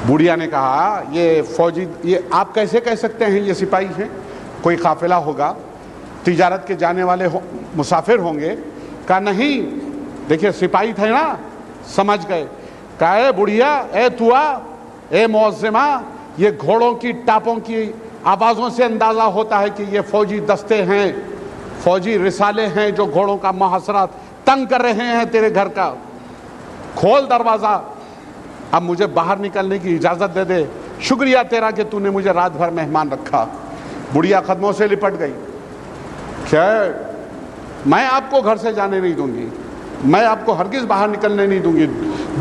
بوڑھیا نے کہا یہ فوجی، یہ آپ کیسے کہہ سکتے ہیں یہ سپاہی ہیں؟ کوئی قافلہ ہوگا، تجارت کے جانے والے مسافر ہوں گے۔ کہا نہیں، دیکھیے سپاہی تھے نا، سمجھ گئے۔ کہا اے بوڑھیا، اے توا، اے معظمہ، یہ گھوڑوں کی ٹاپوں کی آوازوں سے اندازہ ہوتا ہے کہ یہ فوجی دستے ہیں، فوجی رسالے ہیں جو گھوڑوں کا محاصرہ تنگ کر رہے ہیں تیرے گھر کا۔ کھول دروازہ، اب مجھے باہر نکلنے کی اجازت دے دے، شکریہ تیرا کہ تو نے مجھے رات بھر مہمان رکھا۔ بڑھیا قدموں سے لپٹ گئی، خیر میں آپ کو گھر سے جانے نہیں دوں گی، میں آپ کو ہرگز باہر نکلنے نہیں دوں گی،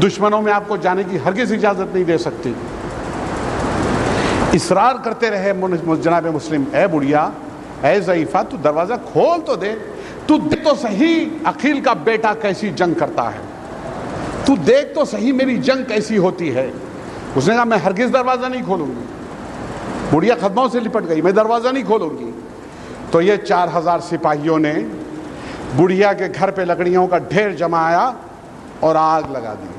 دشمنوں میں آپ کو جانے کی ہرگز اجازت نہیں دے سکتی۔ اصرار کرتے رہے جناب مسلم، اے بڑھیا، اے ضعیفہ، تو دروازہ کھول تو دے، تو دیکھ تو صحیح عقیل کا بیٹا کیسی جنگ کرتا ہے، تو دیکھ تو صحیح میری جنگ کیسی ہوتی ہے۔ اس نے کہا میں ہرگز دروازہ نہیں کھولوں گی۔ بڑھیا قدموں سے لپٹ گئی، میں دروازہ نہیں کھولوں گی۔ تو یہ 4000 سپاہیوں نے بڑھیا کے گھر پہ لکڑیوں کا ڈھیر جمایا اور آگ لگا دی۔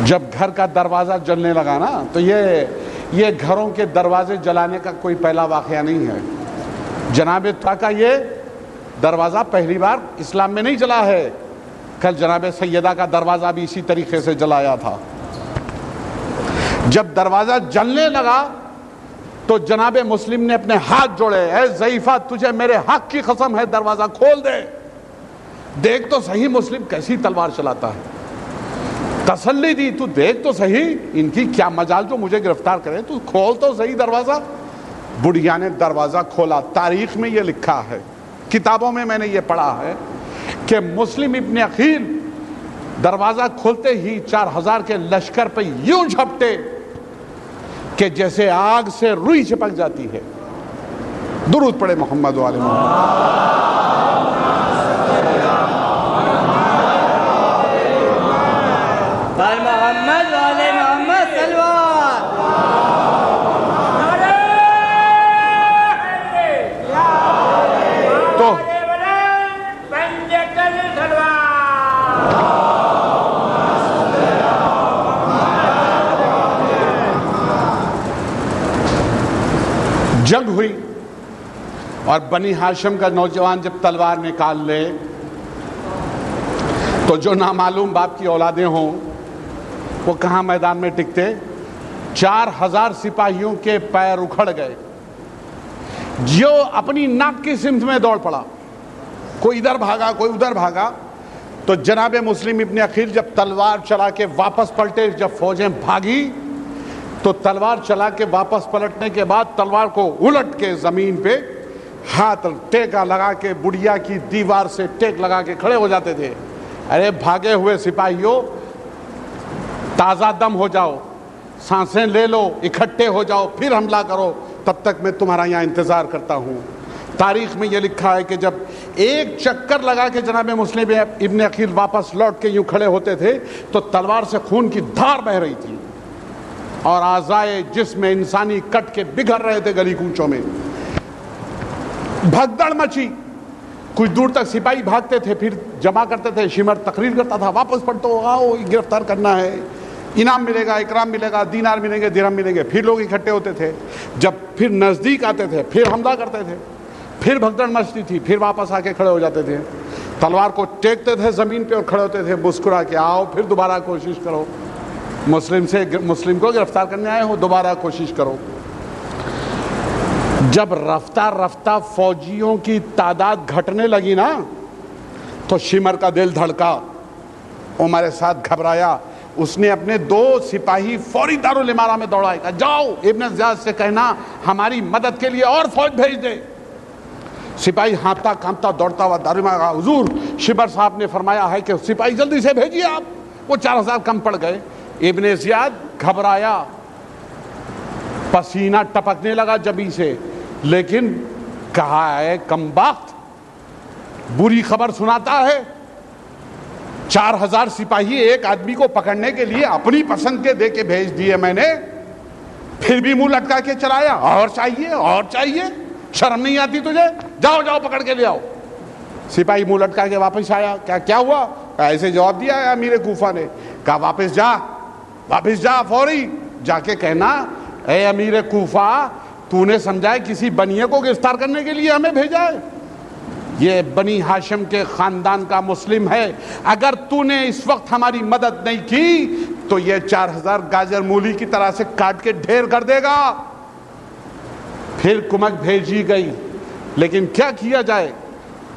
جب گھر کا دروازہ جلنے لگا نا، تو یہ گھروں کے دروازے جلانے کا کوئی پہلا واقعہ نہیں ہے۔ جناب طا کا یہ دروازہ پہلی بار اسلام میں نہیں جلا ہے، کل جناب سیدہ کا دروازہ بھی اسی طریقے سے جلایا تھا۔ جب دروازہ جلنے لگا تو جناب مسلم نے اپنے ہاتھ جوڑے، اے ضعیفہ، تجھے میرے حق کی قسم ہے، دروازہ کھول دے، دیکھ تو صحیح مسلم کیسی تلوار چلاتا ہے۔ تسلی دی، تو دیکھ تو صحیح ان کی کیا مجال جو مجھے گرفتار کرے، تو کھول تو صحیح دروازہ۔ بڑھیا نے دروازہ کھولا۔ تاریخ میں یہ لکھا ہے، کتابوں میں نے یہ پڑھا ہے کہ مسلم ابن عقیل دروازہ کھولتے ہی 4000 کے لشکر پہ یوں جھپٹے کہ جیسے آگ سے روئی چپک جاتی ہے۔ درود پڑھے محمد و آل محمد۔ محمد والے محمد سلوات۔ تو جنگ ہوئی اور بنی ہاشم کا نوجوان جب تلوار نکال لے تو جو نامعلوم باپ کی اولادیں ہوں وہ کہاں میدان میں ٹکتے۔ 4000 سپاہیوں کے پیر اکھڑ گئے، جو اپنی ناک کی سمت میں دوڑ پڑا، کوئی ادھر بھاگا کوئی ادھر بھاگا۔ تو جناب مسلم ابن عقیل جب تلوار چلا کے واپس پلٹے، جب فوجیں بھاگی تو تلوار چلا کے واپس پلٹنے کے بعد تلوار کو الٹ کے زمین پہ ہاتھ ٹیکا لگا کے بڑھیا کی دیوار سے ٹیک لگا کے کھڑے ہو جاتے تھے۔ ارے بھاگے ہوئے سپاہیوں، تازہ دم ہو جاؤ، سانسیں لے لو، اکٹھے ہو جاؤ، پھر حملہ کرو، تب تک میں تمہارا یہاں انتظار کرتا ہوں۔ تاریخ میں یہ لکھا ہے کہ جب ایک چکر لگا کے جناب مسلم ابن عقیل واپس لوٹ کے یوں کھڑے ہوتے تھے تو تلوار سے خون کی دھار بہ رہی تھی اور اعضائے جسم انسانی کٹ کے بگھر رہے تھے گلی کوچوں میں۔ بھگدڑ مچی، کچھ دور تک سپاہی بھاگتے تھے، پھر جمع کرتے تھے، شمر تقریر کرتا تھا، واپس پلٹو، آؤ گرفتار کرنا ہے، انعام ملے گا، اکرام ملے گا، دینار ملیں گے، درہم ملیں گے۔ پھر لوگ اکٹھے ہوتے تھے، جب پھر نزدیک آتے تھے پھر حملہ کرتے تھے، پھر بھگدڑ مچتی تھی، پھر واپس آ کے کھڑے ہو جاتے تھے، تلوار کو ٹیکتے تھے زمین پہ اور کھڑے ہوتے تھے مسکرا کے، آؤ پھر دوبارہ کوشش کرو، مسلم کو گرفتار کرنے آئے ہو، دوبارہ کوشش کرو۔ جب رفتہ رفتہ فوجیوں کی تعداد گھٹنے لگی نا تو شمر کا دل دھڑکا، عمر سعد گھبرایا، اس نے اپنے 2 سپاہی فوری دارالامارہ میں دوڑائے، کہا جاؤ ابن زیاد سے کہنا ہماری مدد کے لیے اور فوج بھیج دے۔ سپاہی ہانپتا کانپتا دوڑتا ہوا دارالامارہ، حضور شمر صاحب نے فرمایا ہے کہ سپاہی جلدی سے بھیجیے آپ۔ وہ 4000 کم پڑ گئے۔ ابن زیاد گھبرایا، پسینہ ٹپکنے لگا جبیں سے، لیکن کہا ہے کمبخت، بری خبر سناتا ہے، 4000 سپاہی ایک آدمی کو پکڑنے کے لیے اپنی پسند کے دے کے بھیج دیے میں نے، پھر بھی منہ لٹکا کے چلایا، اور چاہیے اور چاہیے، شرم نہیں آتی تجھے؟ جاؤ جاؤ پکڑ کے لے آؤ۔ سپاہی منہ لٹکا کے واپس آیا، کیا ہوا؟ ایسے جواب دیا ہے امیر کوفہ نے، کہا واپس جا، واپس جا فوری جا کے کہنا اے امیر کوفہ تو نے سمجھا ہے کسی بنیے کو گرفتار کرنے کے لیے ہمیں بھیجا ہے؟ یہ بنی ہاشم کے خاندان کا مسلم ہے، اگر تو نے اس وقت ہماری مدد نہیں کی تو یہ 4000 گاجر مولی کی طرح سے کاٹ کے ڈھیر کر دے گا۔ پھر کمک بھیجی گئی، لیکن کیا کیا جائے؟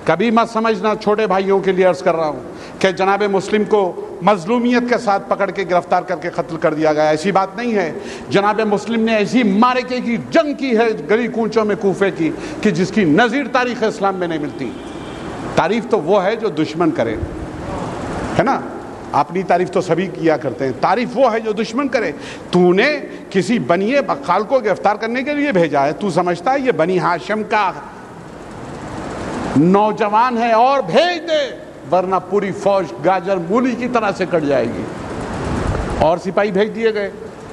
کبھی مت سمجھنا، چھوٹے بھائیوں کے لیے عرض کر رہا ہوں کہ جناب مسلم کو مظلومیت کے ساتھ پکڑ کے گرفتار کر کے قتل کر دیا گیا، ایسی بات نہیں ہے۔ جناب مسلم نے ایسی معرکے کی جنگ کی ہے گلی کوچوں میں کوفے کی کہ جس کی نظیر تاریخ اسلام میں نہیں ملتی۔ تعریف تو وہ ہے جو دشمن کرے، ہے نا؟ اپنی تعریف تو سبھی کیا کرتے ہیں، تعریف وہ ہے جو دشمن کرے۔ تو نے کسی بنی بقال کو گرفتار کرنے کے لیے بھیجا ہے، تو سمجھتا ہے یہ بنی ہاشم کا نوجوان ہے اور بھیج دے، ورنہ پوری فوج گاجر مولی کی طرح سے کٹ جائے گی۔ اور سپاہی بھیج دیے گئے،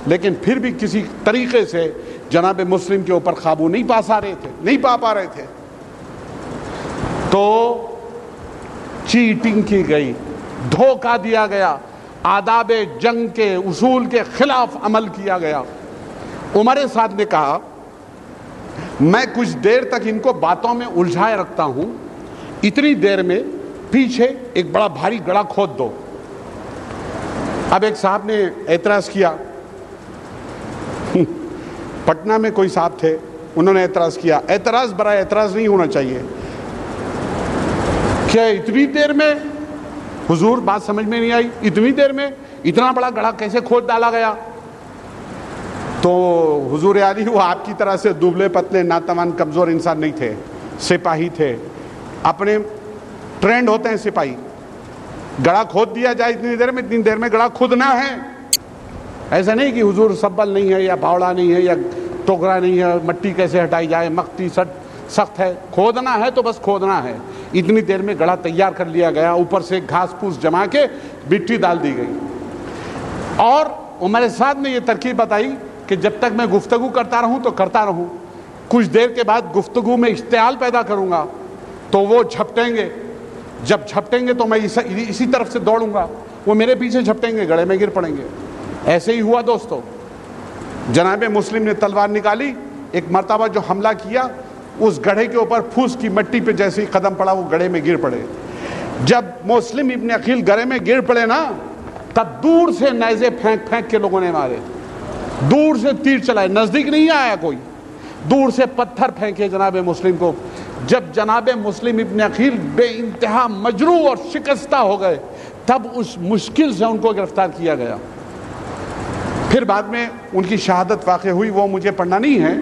لیکن پھر بھی کسی طریقے سے جناب مسلم کے اوپر قابو نہیں پا رہے تھے۔ تو چیٹنگ کی گئی، دھوکہ دیا گیا، آداب جنگ کے اصول کے خلاف عمل کیا گیا۔ عمر سعد نے کہا میں کچھ دیر تک ان کو باتوں میں الجھائے رکھتا ہوں، اتنی دیر میں پیچھے ایک بڑا بھاری گڑھا کھود دو۔ اب ایک صاحب نے اعتراض کیا، پٹنہ میں کوئی صاحب تھے، انہوں نے اعتراض کیا، اعتراض برائے اعتراض نہیں ہونا چاہیے، کیا اتنی دیر میں؟ حضور بات سمجھ میں نہیں آئی، اتنی دیر میں اتنا بڑا گڑھا کیسے کھود ڈالا گیا؟ تو حضور علی وہ آپ کی طرح سے دبلے پتلے ناتوان کمزور انسان نہیں تھے، سپاہی تھے، اپنے ٹرینڈ ہوتے ہیں سپاہی، گڑھا کھود دیا جائے اتنی دیر میں گڑھا کھودنا ہے، ایسا نہیں کہ حضور سبل نہیں ہے یا پھاوڑا نہیں ہے یا ٹوکرا نہیں ہے، مٹی کیسے ہٹائی جائے، مختی سخت ہے، کھودنا ہے تو بس کھودنا ہے۔ اتنی دیر میں گڑھا تیار کر لیا گیا، اوپر سے گھاس پھوس جما کے مٹی ڈال دی گئی، اور عمر سعد نے یہ ترکیب بتائی کہ جب تک میں گفتگو کرتا رہوں تو کرتا رہوں، کچھ دیر کے بعد گفتگو میں اشتعال پیدا کروں گا تو وہ جھپٹیں گے، جب جھپٹیں گے تو میں اسی طرف سے دوڑوں گا، وہ میرے پیچھے جھپٹیں گے، گڑھے میں گر پڑیں گے۔ ایسے ہی ہوا دوستو، جناب مسلم نے تلوار نکالی، ایک مرتبہ جو حملہ کیا اس گڑھے کے اوپر پھوس کی مٹی پہ جیسے ہی قدم پڑا وہ گڑھے میں گر پڑے۔ جب مسلم ابن عقیل گڑھے میں گر پڑے نا، تب دور سے نیزے پھینک پھینک کے لوگوں نے مارے، دور سے تیر چلائے، نزدیک نہیں آیا کوئی، دور سے پتھر پھینکے جناب مسلم کو۔ جب جناب مسلم ابن عقیل بے انتہا مجروح اور شکستہ ہو گئے تب اس مشکل سے ان کو گرفتار کیا گیا۔ پھر بعد میں ان کی شہادت واقع ہوئی، وہ مجھے پڑھنا نہیں ہے،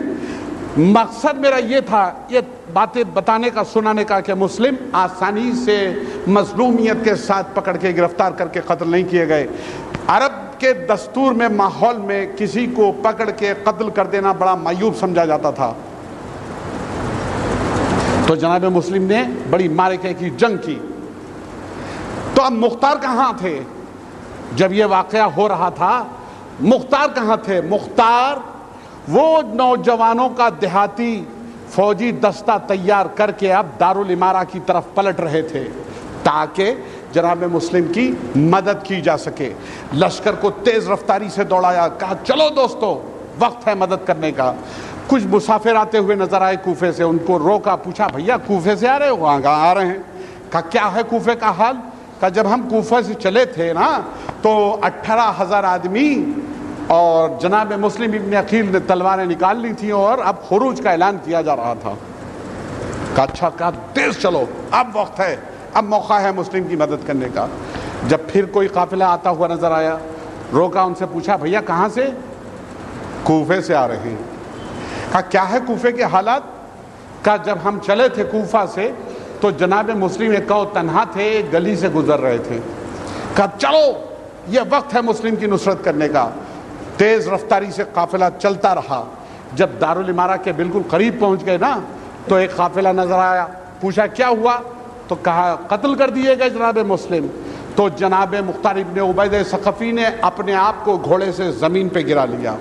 مقصد میرا یہ تھا یہ باتیں بتانے کا، سنانے کا کہ مسلم آسانی سے مظلومیت کے ساتھ پکڑ کے گرفتار کر کے قتل نہیں کیے گئے۔ عرب کے دستور میں، ماحول میں کسی کو پکڑ کے قتل کر دینا بڑا معیوب سمجھا جاتا تھا، تو جناب مسلم نے بڑی معرکے کی جنگ کی۔ تو اب مختار کہاں تھے جب یہ واقعہ ہو رہا تھا؟ مختار کہاں تھے؟ مختار وہ نوجوانوں کا دیہاتی فوجی دستہ تیار کر کے اب دارالامارہ کی طرف پلٹ رہے تھے تاکہ جناب مسلم کی مدد کی جا سکے۔ لشکر کو تیز رفتاری سے دوڑایا، کہا چلو دوستو وقت ہے مدد کرنے کا۔ کچھ مسافر آتے ہوئے نظر آئے کوفے سے، ان کو روکا، پوچھا بھیا کوفے سے آ رہے ہو؟ کہاں آ رہے ہیں؟ کہا کیا ہے کوفے کا حال؟ کہا جب ہم کوفہ سے چلے تھے نا تو 18,000 آدمی اور جناب مسلم ابن عقیل نے تلواریں نکال لی تھیں اور اب خروج کا اعلان کیا جا رہا تھا۔ کہا اچھا، کہا تیز چلو، اب وقت ہے، اب موقع ہے مسلم کی مدد کرنے کا۔ جب پھر کوئی قافلہ آتا ہوا نظر آیا، روکا، ان سے پوچھا بھیا کہاں سے؟ کوفے سے آ رہے ہیں۔ کہا کیا ہے کوفے کے حالات؟ کہا جب ہم چلے تھے کوفہ سے تو جناب مسلم ایک تنہا تھے، ایک گلی سے گزر رہے تھے۔ کہا چلو یہ وقت ہے مسلم کی نصرت کرنے کا۔ تیز رفتاری سے قافلہ چلتا رہا، جب دارالامارہ کے بالکل قریب پہنچ گئے نا تو ایک قافلہ نظر آیا، پوچھا کیا ہوا؟ تو کہا قتل کر دیے گئے جناب مسلم۔ تو جناب مختار ابن عبید ثقفی نے اپنے آپ کو گھوڑے سے زمین پہ گرا لیا،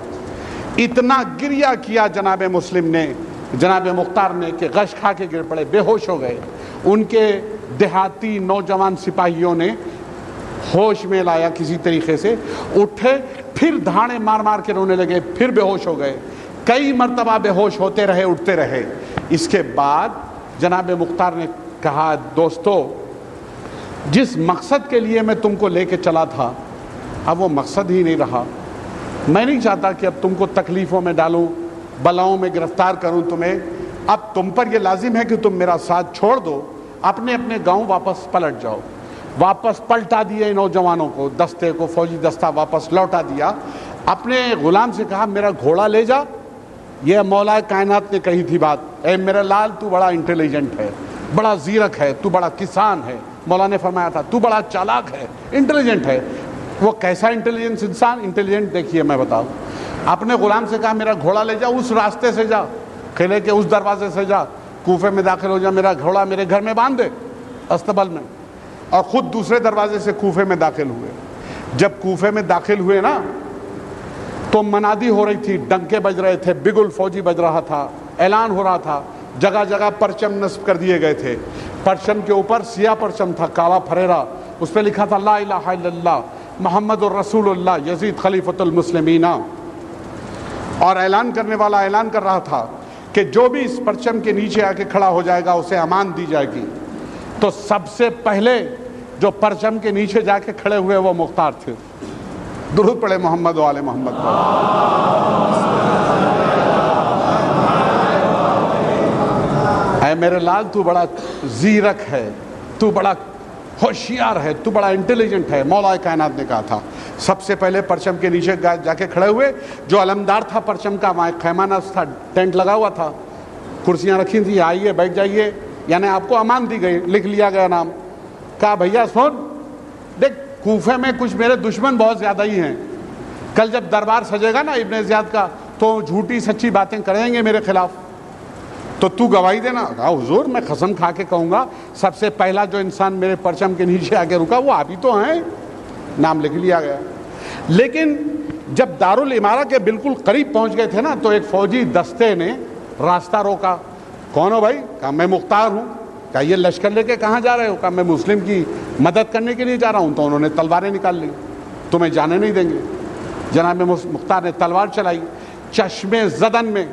اتنا گریا کیا جناب مسلم نے، جناب مختار نے، کہ غش کھا کے گر پڑے، بے ہوش ہو گئے۔ ان کے دیہاتی نوجوان سپاہیوں نے ہوش میں لایا، کسی طریقے سے اٹھے، پھر دھاڑے مار مار کے رونے لگے، پھر بے ہوش ہو گئے، کئی مرتبہ بے ہوش ہوتے رہے، اٹھتے رہے۔ اس کے بعد جناب مختار نے کہا دوستو جس مقصد کے لیے میں تم کو لے کے چلا تھا اب وہ مقصد ہی نہیں رہا، میں نہیں چاہتا کہ اب تم کو تکلیفوں میں ڈالوں، بلاؤں میں گرفتار کروں تمہیں، اب تم پر یہ لازم ہے کہ تم میرا ساتھ چھوڑ دو، اپنے اپنے گاؤں واپس پلٹ جاؤ۔ واپس پلٹا دیے نوجوانوں کو، دستے کو، فوجی دستہ واپس لوٹا دیا۔ اپنے غلام سے کہا میرا گھوڑا لے جا، یہ مولا کائنات نے کہی تھی بات، اے میرا لال تو بڑا انٹیلیجنٹ ہے، بڑا زیرک ہے، تو بڑا کسان ہے، مولا نے فرمایا تھا تو بڑا چالاک ہے، انٹیلیجنٹ ہے۔ وہ کیسا انٹیلیجنس انسان؟ انٹیلیجنٹ دیکھیے میں بتاؤں، اپنے غلام سے کہا میرا گھوڑا لے جا، اس راستے سے جا، قلعے کے اس دروازے سے جا، کوفے میں داخل ہو جا، میرا گھوڑا میرے گھر میں باندھ دے استبل میں، اور خود دوسرے دروازے سے کوفے میں داخل ہوئے۔ جب کوفے میں داخل ہوئے نا تو منادی ہو رہی تھی، ڈنکے بج رہے تھے، بگل فوجی بج رہا تھا، اعلان ہو رہا تھا، جگہ جگہ پرچم نصب کر دیے گئے تھے۔ پرچم کے اوپر سیاہ پرچم تھا، کالا پھریرا، اس پہ لکھا تھا لا الہ الا اللہ محمد الرسول اللہ یزید خلیفۃ المسلمین، اور اعلان کرنے والا اعلان کر رہا تھا کہ جو بھی اس پرچم کے نیچے آ کے کھڑا ہو جائے گا اسے امان دی جائے گی۔ تو سب سے پہلے جو پرچم کے نیچے جا کے کھڑے ہوئے وہ مختار تھے۔ درود پڑھے محمد و آل محمد۔ اے میرے لال تو بڑا زیرک ہے، تو بڑا ہوشیار ہے، تو بڑا انٹیلیجنٹ ہے، مولا کائنات نے کہا تھا۔ سب سے پہلے پرچم کے نیچے جا کے کھڑے ہوئے، جو علمدار تھا پرچم کا، وہاں ایک خیمہ نصب تھا، ٹینٹ لگا ہوا تھا، کرسیاں رکھی تھیں، آئیے بیٹھ جائیے، یعنی آپ کو امان دی گئی، لکھ لیا گیا نام۔ کہا بھیا سن، دیکھ کوفے میں کچھ میرے دشمن بہت زیادہ ہی ہیں، کل جب دربار سجے گا نا ابن زیاد کا تو جھوٹی سچی باتیں کریں گے میرے خلاف، تو تو گواہی دینا۔ کہا حضور میں قسم کھا کے کہوں گا سب سے پہلا جو انسان میرے پرچم کے نیچے آ کے رکا وہ آپ ہی تو ہیں۔ نام لکھ لیا گیا۔ لیکن جب دارالامارہ کے بالکل قریب پہنچ گئے تھے نا تو ایک فوجی دستے نے راستہ روکا۔ کون ہو بھائی؟ کہا میں مختار ہوں۔ کہا یہ لشکر لے کے کہاں جا رہے ہو؟ کہا میں مسلم کی مدد کرنے کے لیے جا رہا ہوں۔ تو انہوں نے تلواریں نکال لی، تمہیں جانے نہیں دیں گے۔ جناب مختار نے تلوار چلائی، چشم زدن میں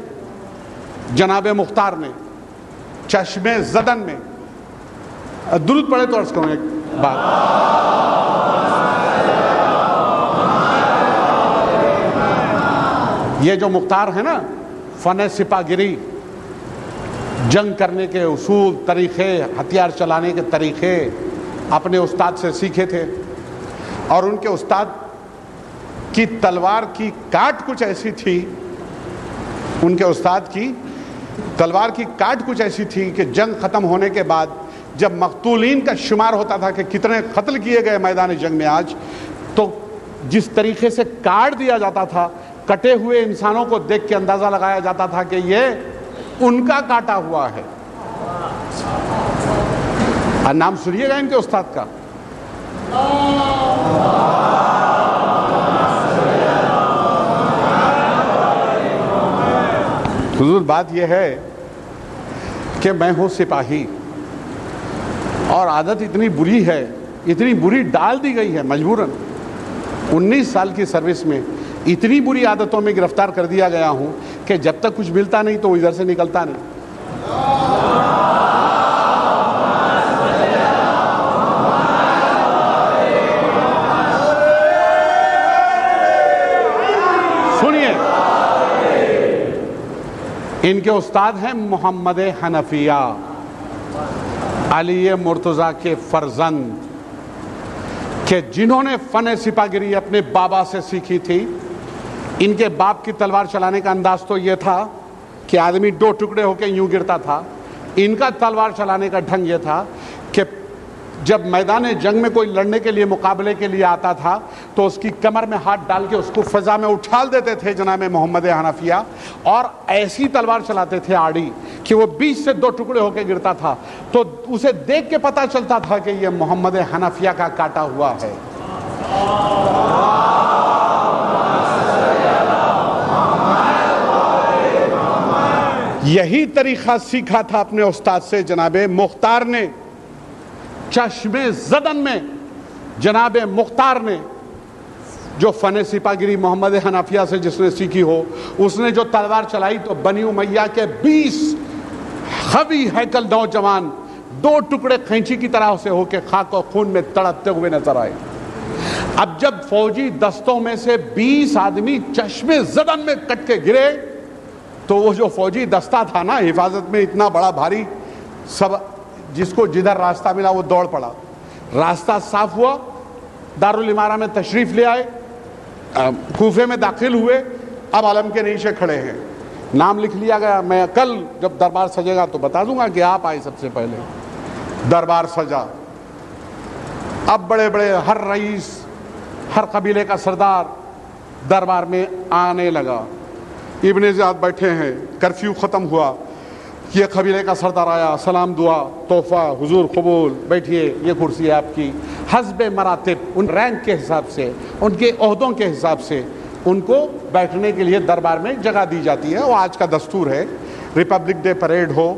جناب مختار نے، چشم زدن میں، درود پڑھے تو عرض کروں ایک بات، یہ جو مختار ہے نا فن سپاہ گری، جنگ کرنے کے اصول، طریقے، ہتھیار چلانے کے طریقے اپنے استاد سے سیکھے تھے، اور ان کے استاد کی تلوار کی کاٹ کچھ ایسی تھی، ان کے استاد کی تلوار کی کاٹ کچھ ایسی تھی کہ جنگ ختم ہونے کے بعد جب مقتولین کا شمار ہوتا تھا کہ کتنے قتل کیے گئے میدان جنگ میں آج، تو جس طریقے سے کاٹ دیا جاتا تھا، کٹے ہوئے انسانوں کو دیکھ کے اندازہ لگایا جاتا تھا کہ یہ ان کا کاٹا ہوا ہے۔ اور نام سنیے گا ان کے استاد کا، حضور بات یہ ہے کہ میں ہوں سپاہی، اور عادت اتنی بری ہے، اتنی بری ڈال دی گئی ہے مجبوراً، 19 سال کی سروس میں اتنی بری عادتوں میں گرفتار کر دیا گیا ہوں کہ جب تک کچھ ملتا نہیں تو ادھر سے نکلتا نہیں۔ سنیے، ان کے استاد ہیں محمد حنفیہ، علی مرتضیٰ کے فرزند، کہ جنہوں نے فن سپاہ گری اپنے بابا سے سیکھی تھی۔ ان کے باپ کی تلوار چلانے کا انداز تو یہ تھا کہ آدمی 2 ٹکڑے ہو کے یوں گرتا تھا، ان کا تلوار چلانے کا ڈھنگ یہ تھا کہ جب میدان جنگ میں کوئی لڑنے کے لیے، مقابلے کے لیے آتا تھا تو اس کی کمر میں ہاتھ ڈال کے اس کو فضا میں اچھال دیتے تھے جناب محمد حنفیہ، اور ایسی تلوار چلاتے تھے آڑی کہ وہ 20 سے 2 ٹکڑے ہو کے گرتا تھا، تو اسے دیکھ کے پتا چلتا تھا کہ یہ محمد حنفیہ کا کاٹا ہوا ہے۔ یہی طریقہ سیکھا تھا اپنے استاد سے جناب مختار نے، چشم زدن میں جناب مختار نے جو فن سپاہگری محمد حنفیہ سے جس نے سیکھی ہو، اس نے جو تلوار چلائی تو بنی امیہ کے 20 قوی ہیکل نوجوان 2 ٹکڑے کھینچی کی طرح سے ہو کے خاک و خون میں تڑپتے ہوئے نظر آئے۔ اب جب فوجی دستوں میں سے 20 آدمی چشمے زدن میں کٹ کے گرے تو وہ جو فوجی دستہ تھا نا حفاظت میں اتنا بڑا بھاری، سب جس کو جدھر راستہ ملا وہ دوڑ پڑا۔ راستہ صاف ہوا، دارالامارہ میں تشریف لے آئے، کوفے میں داخل ہوئے، اب علم کے نیچے کھڑے ہیں، نام لکھ لیا گیا۔ میں کل جب دربار سجے گا تو بتا دوں گا کہ آپ آئے سب سے پہلے۔ دربار سجا، اب بڑے بڑے ہر رئیس، ہر قبیلے کا سردار دربار میں آنے لگا۔ ابن زیاد بیٹھے ہیں، کرفیو ختم ہوا، یہ قبیلے کا سردار آیا، سلام دعا، تحفہ، حضور قبول، بیٹھیے، یہ کرسی ہے آپ کی۔ حسب مراتب، ان رینک کے حساب سے، ان کے عہدوں کے حساب سے ان کو بیٹھنے کے لیے دربار میں جگہ دی جاتی ہے۔ وہ آج کا دستور ہے، ریپبلک ڈے پریڈ ہو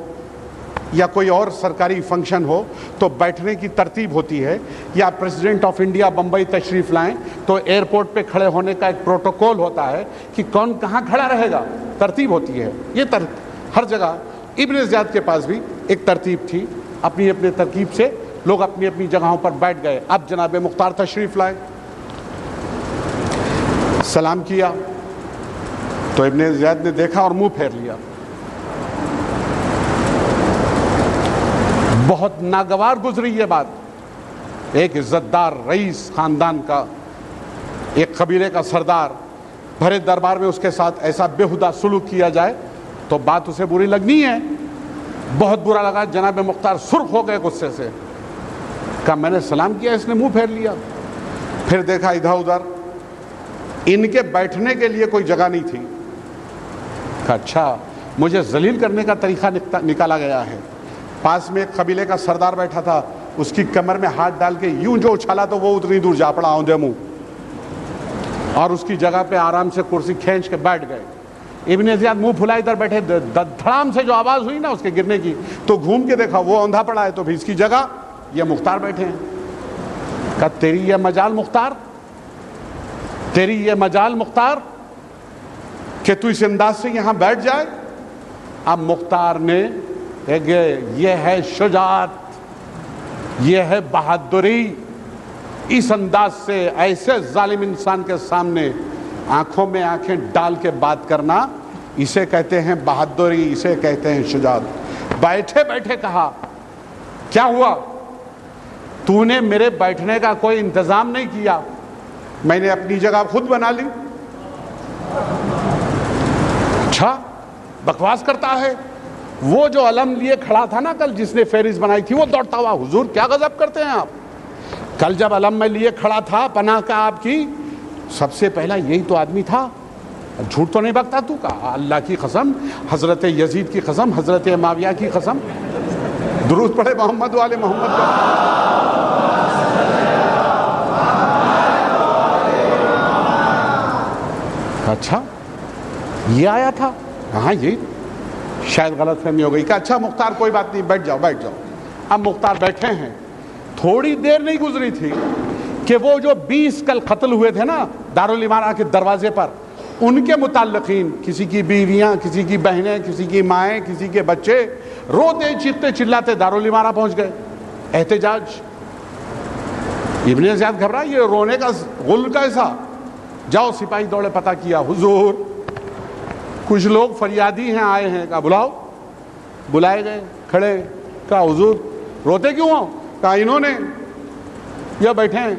یا کوئی اور سرکاری فنکشن ہو تو بیٹھنے کی ترتیب ہوتی ہے، یا پریزیڈنٹ آف انڈیا بمبئی تشریف لائیں تو ایئرپورٹ پہ کھڑے ہونے کا ایک پروٹوکول ہوتا ہے کہ کون کہاں کھڑا رہے گا، ترتیب ہوتی ہے۔ یہ ہر جگہ ابن زیاد کے پاس بھی ایک ترتیب تھی، اپنی اپنی ترکیب سے لوگ اپنی اپنی جگہوں پر بیٹھ گئے۔ اب جناب مختار تشریف لائے، سلام کیا تو ابن زیاد نے دیکھا اور منہ پھیر لیا۔ بہت ناگوار گزری یہ بات، ایک عزت دار رئیس خاندان کا، ایک قبیلے کا سردار، بھرے دربار میں اس کے ساتھ ایسا بےہودہ سلوک کیا جائے تو بات اسے بری لگنی ہے۔ بہت برا لگا، جناب مختار سرخ ہو گئے غصے سے، کہا میں نے سلام کیا، اس نے منہ پھیر لیا۔ پھر دیکھا ادھر ادھر، ان کے بیٹھنے کے لیے کوئی جگہ نہیں تھی۔ کہا اچھا، مجھے ذلیل کرنے کا طریقہ نکالا گیا ہے۔ پاس میں ایک قبیلے کا سردار بیٹھا تھا، اس کی کمر میں ہاتھ ڈال کے یوں جو اچھالا تو وہ اتنی دور جا پڑا اوندے منہ، اور اس کی جگہ پہ آرام سے کرسی کھینچ کے بیٹھ گئے۔ ابن زیاد منہ پھلا ادھر بیٹھے، دھڑام سے جو آواز ہوئی نا اس کے گرنے کی تو گھوم کے دیکھا وہ اوندھا پڑا ہے، تو پھر اس کی جگہ یہ مختار بیٹھے ہیں۔ کہا تیری یہ مجال مختار، تیری یہ مجال مختار کہ تو اس انداز سے یہاں بیٹھ جائے۔ اب مختار نے یہ ہے شجاعت، یہ ہے بہادری، اس انداز سے ایسے ظالم انسان کے سامنے آنکھوں میں آنکھیں ڈال کے بات کرنا، اسے کہتے ہیں بہادری، اسے کہتے ہیں شجاعت۔ بیٹھے بیٹھے کہا کیا ہوا، تو نے میرے بیٹھنے کا کوئی انتظام نہیں کیا، میں نے اپنی جگہ خود بنا لی۔ اچھا بکواس کرتا ہے، وہ جو علم لیے کھڑا تھا نا کل، جس نے فہرست بنائی تھی، وہ دوڑتا ہوا، حضور کیا غضب کرتے ہیں آپ، کل جب علم میں لیے کھڑا تھا پناہ کا آپ کی، سب سے پہلا یہی تو آدمی تھا، جھوٹ تو نہیں بکتا تو؟ کہا اللہ کی قسم، حضرت یزید کی قسم، حضرت معاویہ کی قسم، درود پڑھے محمد والے محمد کا۔ اچھا یہ آیا تھا، ہاں یہی، شاید غلط فہمی ہو گئی۔ کہ اچھا مختار کوئی بات نہیں، بیٹھ جاؤ بیٹھ جاؤ۔ اب مختار بیٹھے ہیں، تھوڑی دیر نہیں گزری تھی کہ وہ جو 20 کل قتل ہوئے تھے نا دارالامارہ کے دروازے پر، ان کے متعلقین، کسی کی بیویاں، کسی کی بہنیں، کسی کی مائیں، کسی کے بچے، روتے چیختے چلاتے دارالامارہ پہنچ گئے، احتجاج۔ ابن زیاد گھبرا، یہ رونے کا غل کیسا؟ جاؤ سپاہی دوڑے، پتہ کیا، حضور کچھ لوگ فریادی ہیں آئے ہیں۔ کہا بلاؤ، بلائے گئے، کھڑے، کہا حضور روتے کیوں ہو؟ کہا انہوں نے یہ بیٹھے ہیں،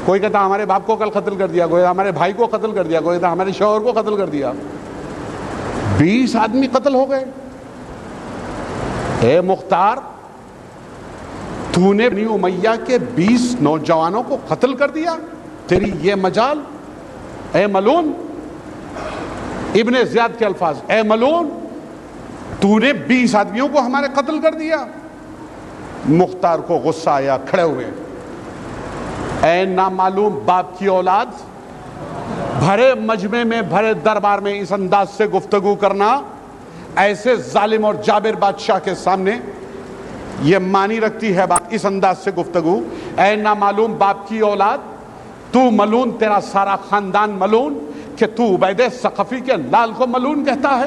کوئی کہتا ہمارے باپ کو کل قتل کر دیا، کوئی ہمارے بھائی کو قتل کر دیا، کوئی کہتا ہمارے شوہر کو قتل کر دیا، 20 آدمی قتل ہو گئے۔ اے مختار، تو نے بنی امیہ کے 20 نوجوانوں کو قتل کر دیا، تیری یہ مجال؟ اے ملون، ابن زیاد کے الفاظ، اے ملون، تو نے 20 آدمیوں کو ہمارے قتل کر دیا۔ مختار کو غصہ آیا، کھڑے ہوئے، اے نامعلوم باپ کی اولاد، بھرے مجمع میں، بھرے دربار میں اس انداز سے گفتگو کرنا ایسے ظالم اور جابر بادشاہ کے سامنے یہ معنی رکھتی ہے بات، اس انداز سے گفتگو۔ اے نامعلوم باپ کی اولاد، تو ملون، تیرا سارا خاندان ملون، کہ تو عبید ثقفی کے لال کو ملون کہتا ہے؟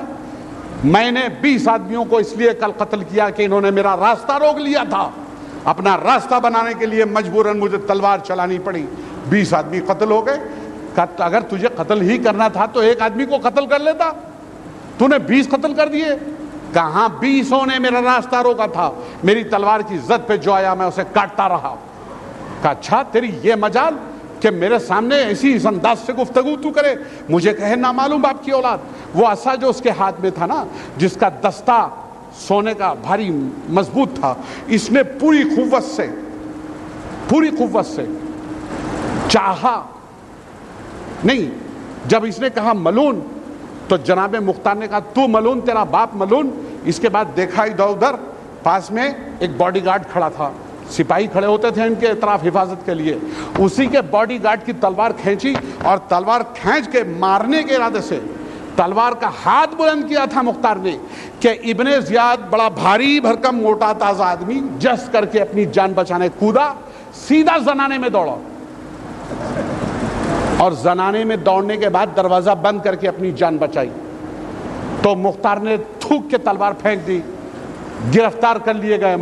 میں نے 20 آدمیوں کو اس لیے کل قتل کیا کہ انہوں نے میرا راستہ روک لیا تھا، اپنا راستہ بنانے کے لیے مجبوراً مجھے تلوار چلانی پڑی، 20 آدمی قتل ہو گئے۔ اگر تجھے قتل ہی کرنا تھا تو ایک آدمی کو قتل کر لیتا، تو نے 20 قتل کر دیے۔ کہاں 20 نے میرا راستہ روکا تھا، میری تلوار کی زد پہ جو آیا میں اسے کاٹتا رہا۔ کہا اچھا تیری یہ مجال کہ میرے سامنے ایسی اس انداز سے گفتگو تو کرے، مجھے کہے نامعلوم باپ کی اولاد۔ وہ عصا جو اس کے ہاتھ میں تھا نا، جس کا دستہ سونے کا بھاری مضبوط تھا، اس نے پوری قوت سے چاہا نہیں۔ جب اس نے کہا ملون تو جناب مختار نے کہا تو ملون، تیرا باپ ملون۔ اس کے بعد دیکھا ادھر ادھر، پاس میں ایک باڈی گارڈ کھڑا تھا، سپاہی کھڑے ہوتے تھے ان کے اطراف حفاظت کے لیے، اسی کے باڈی گارڈ کی تلوار کھینچی اور تلوار کھینچ کے مارنے کے ارادے سے تلوار کا ہاتھ بلند کیا تھا مختار نے کہ ابن زیاد بڑا بھاری بھرکم موٹا تازہ آدمی جس کر کے اپنی جان بچانے کودا، سیدھا زنانے میں دوڑا، اور زنانے میں دوڑنے کے بعد دروازہ بند کر کے اپنی جان بچائی۔ تو مختار نے تھوک کے تلوار پھینک دی، گرفتار کر لیے گئے،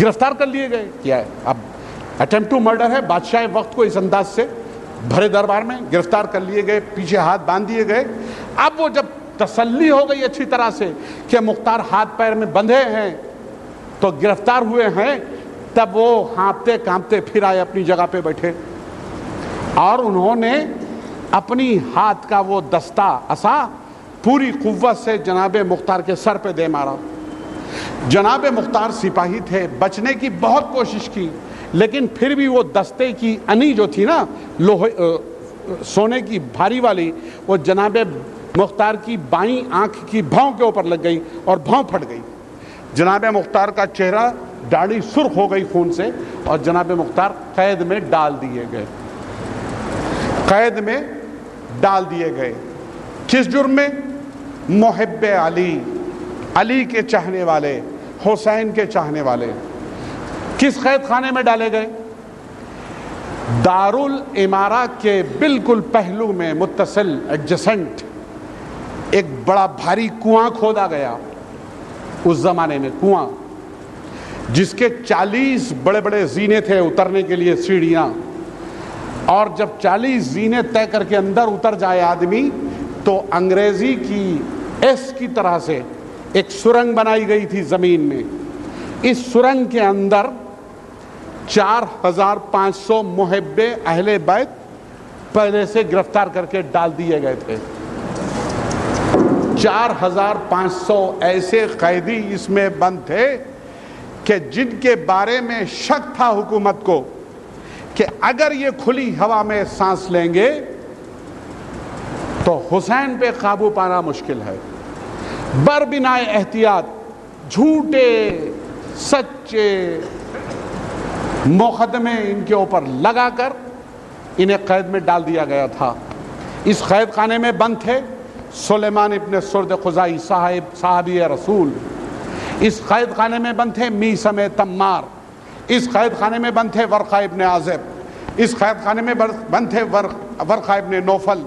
گرفتار کر لیے گئے۔ کیا ہے اب اٹیمپٹ ٹو مرڈر ہے، بادشاہ وقت کو اس انداز سے بھرے دربار میں گرفتار کر لیے گئے، پیچھے ہاتھ باندھ دیے گئے۔ اب وہ جب تسلی ہو گئی اچھی طرح سے کہ مختار ہاتھ پیر میں بندھے ہیں تو گرفتار ہوئے ہیں، تب وہ ہانپتے کانپتے پھر آئے، اپنی جگہ پہ بیٹھے، اور انہوں نے اپنی ہاتھ کا وہ دستہ عصا پوری قوت سے جناب مختار کے سر پہ دے مارا۔ جناب مختار سپاہی تھے، بچنے کی بہت کوشش کی، لیکن پھر بھی وہ دستے کی انی جو تھی نا سونے کی بھاری والی، وہ جناب مختار کی بائیں آنکھ کی بھاؤں کے اوپر لگ گئی اور بھاؤں پھٹ گئی۔ جناب مختار کا چہرہ داڑھی سرخ ہو گئی خون سے، اور جناب مختار قید میں ڈال دیے گئے۔ کس جرم میں؟ محب علی کے چاہنے والے، حسین کے چاہنے والے۔ کس قید خانے میں ڈالے گئے؟ دارالامارہ کے بالکل پہلو میں متصل ایڈجسنٹ ایک بڑا بھاری کنواں کھودا گیا، اس زمانے میں کنواں جس کے 40 بڑے بڑے زینے تھے اترنے کے لیے، سیڑھیاں، اور جب 40 زینے طے کر کے اندر اتر جائے آدمی تو انگریزی کی ایس کی طرح سے ایک سرنگ بنائی گئی تھی زمین میں۔ اس سرنگ کے اندر 4500 محب اہل بیت پہلے سے گرفتار کر کے ڈال دیے گئے تھے۔ 4500 ایسے قیدی اس میں بند تھے کہ جن کے بارے میں شک تھا حکومت کو کہ اگر یہ کھلی ہوا میں سانس لیں گے تو حسین پہ قابو پانا مشکل ہے۔ بربنا احتیاط جھوٹے سچے مقدمے ان کے اوپر لگا کر انہیں قید میں ڈال دیا گیا تھا۔ اس قید خانے میں بند تھے سلیمان ابن سرد خزائی صحابی رسول، اس قید خانے میں بند تھے میثم تمار، اس قید خانے میں بند تھے ورقہ ابن عازب، اس قید خانے میں بند تھے ورقہ ابن نوفل،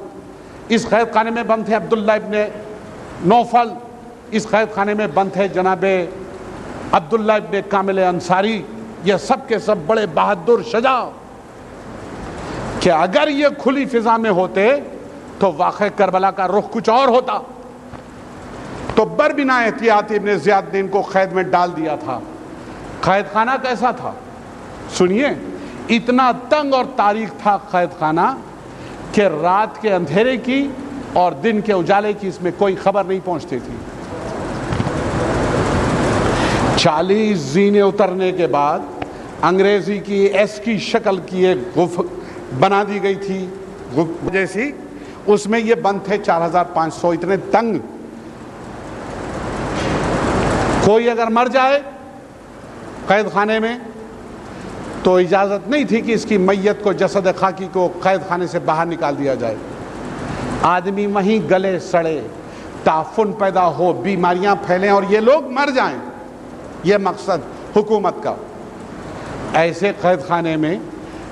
اس قید خانے میں بند تھے عبداللہ ابن نوفل، اس قید خانے میں بند تھے جناب عبداللہ ابن کامل انصاری۔ یہ سب کے سب بڑے بہادر شجاع کہ اگر یہ کھلی فضا میں ہوتے تو واقع کربلا کا رخ کچھ اور ہوتا۔ تو بربنا احتیاط ابن زیاد نے ان کو قید میں ڈال دیا تھا۔ قید خانہ کیسا تھا سنیے، اتنا تنگ اور تاریک تھا قید خانہ کہ رات کے اندھیرے کی اور دن کے اجالے کی اس میں کوئی خبر نہیں پہنچتی تھی۔ 40 زینے اترنے کے بعد انگریزی کی ایس کی شکل کی ایک بنا دی گئی تھی جیسی، اس میں یہ بند تھے 4500، اتنے تنگ۔ کوئی اگر مر جائے قید خانے میں تو اجازت نہیں تھی کہ اس کی میت کو، جسد خاکی کو قید خانے سے باہر نکال دیا جائے۔ آدمی وہیں گلے سڑے، تعفن پیدا ہو، بیماریاں پھیلیں اور یہ لوگ مر جائیں، یہ مقصد حکومت کا۔ ایسے قید خانے میں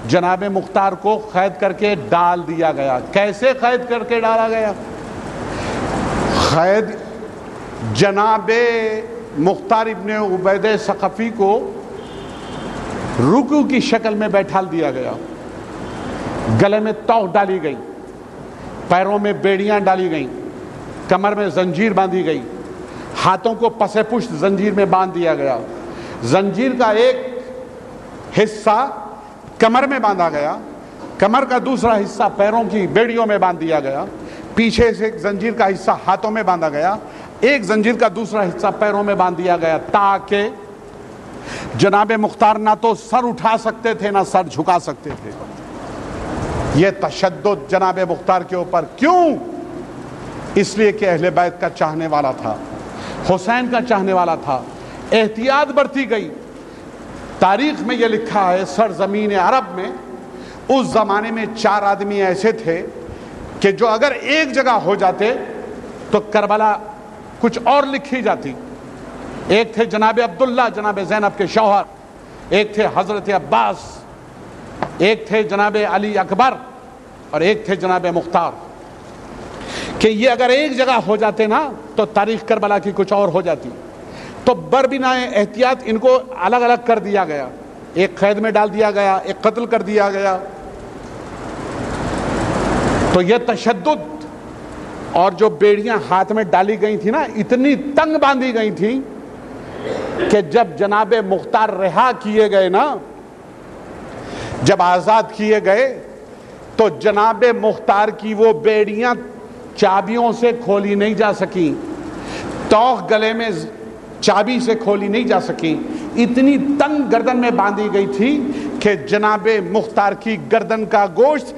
جناب مختار کو قید کر کے ڈال دیا گیا۔ کیسے قید کر کے ڈالا گیا؟ قید جناب مختار ابن عبید ثقفی کو رکوع کی شکل میں بیٹھا دیا گیا، گلے میں توق ڈالی گئی، پیروں میں بیڑیاں ڈالی گئیں، کمر میں زنجیر باندھی گئی، ہاتھوں کو پس پشت زنجیر میں باندھ دیا گیا، زنجیر کا ایک حصہ کمر میں باندھا گیا، کمر کا دوسرا حصہ پیروں کی بیڑیوں میں باندھ دیا گیا، پیچھے سے ایک زنجیر کا حصہ ہاتھوں میں باندھا گیا، ایک زنجیر کا دوسرا حصہ پیروں میں باندھ دیا گیا، تاکہ جناب مختار نہ تو سر اٹھا سکتے تھے نہ سر جھکا سکتے تھے۔ یہ تشدد جناب مختار کے اوپر کیوں؟ اس لیے کہ اہل بیت کا چاہنے والا تھا، حسین کا چاہنے والا تھا، احتیاط برتی گئی۔ تاریخ میں یہ لکھا ہے سرزمین عرب میں اس زمانے میں 4 آدمی ایسے تھے کہ جو اگر ایک جگہ ہو جاتے تو کربلا کچھ اور لکھی جاتی۔ ایک تھے جناب عبداللہ جناب زینب کے شوہر، ایک تھے حضرت عباس، ایک تھے جناب علی اکبر اور ایک تھے جناب مختار، کہ یہ اگر ایک جگہ ہو جاتے نا تو تاریخ کربلا کی کچھ اور ہو جاتی۔ تو بربنائے احتیاط ان کو الگ الگ کر دیا گیا، ایک قید میں ڈال دیا گیا، ایک قتل کر دیا گیا۔ تو یہ تشدد اور جو بیڑیاں ہاتھ میں ڈالی گئی تھی نا اتنی تنگ باندھی گئی تھی کہ جب جناب مختار رہا کیے گئے نا، جب آزاد کیے گئے تو جناب مختار کی وہ بیڑیاں چابیوں سے کھولی نہیں جا سکیں، توق گلے میں چابی سے کھولی نہیں جا سکیں، اتنی تنگ گردن میں باندھی گئی تھی کہ جناب مختار کی گردن کا گوشت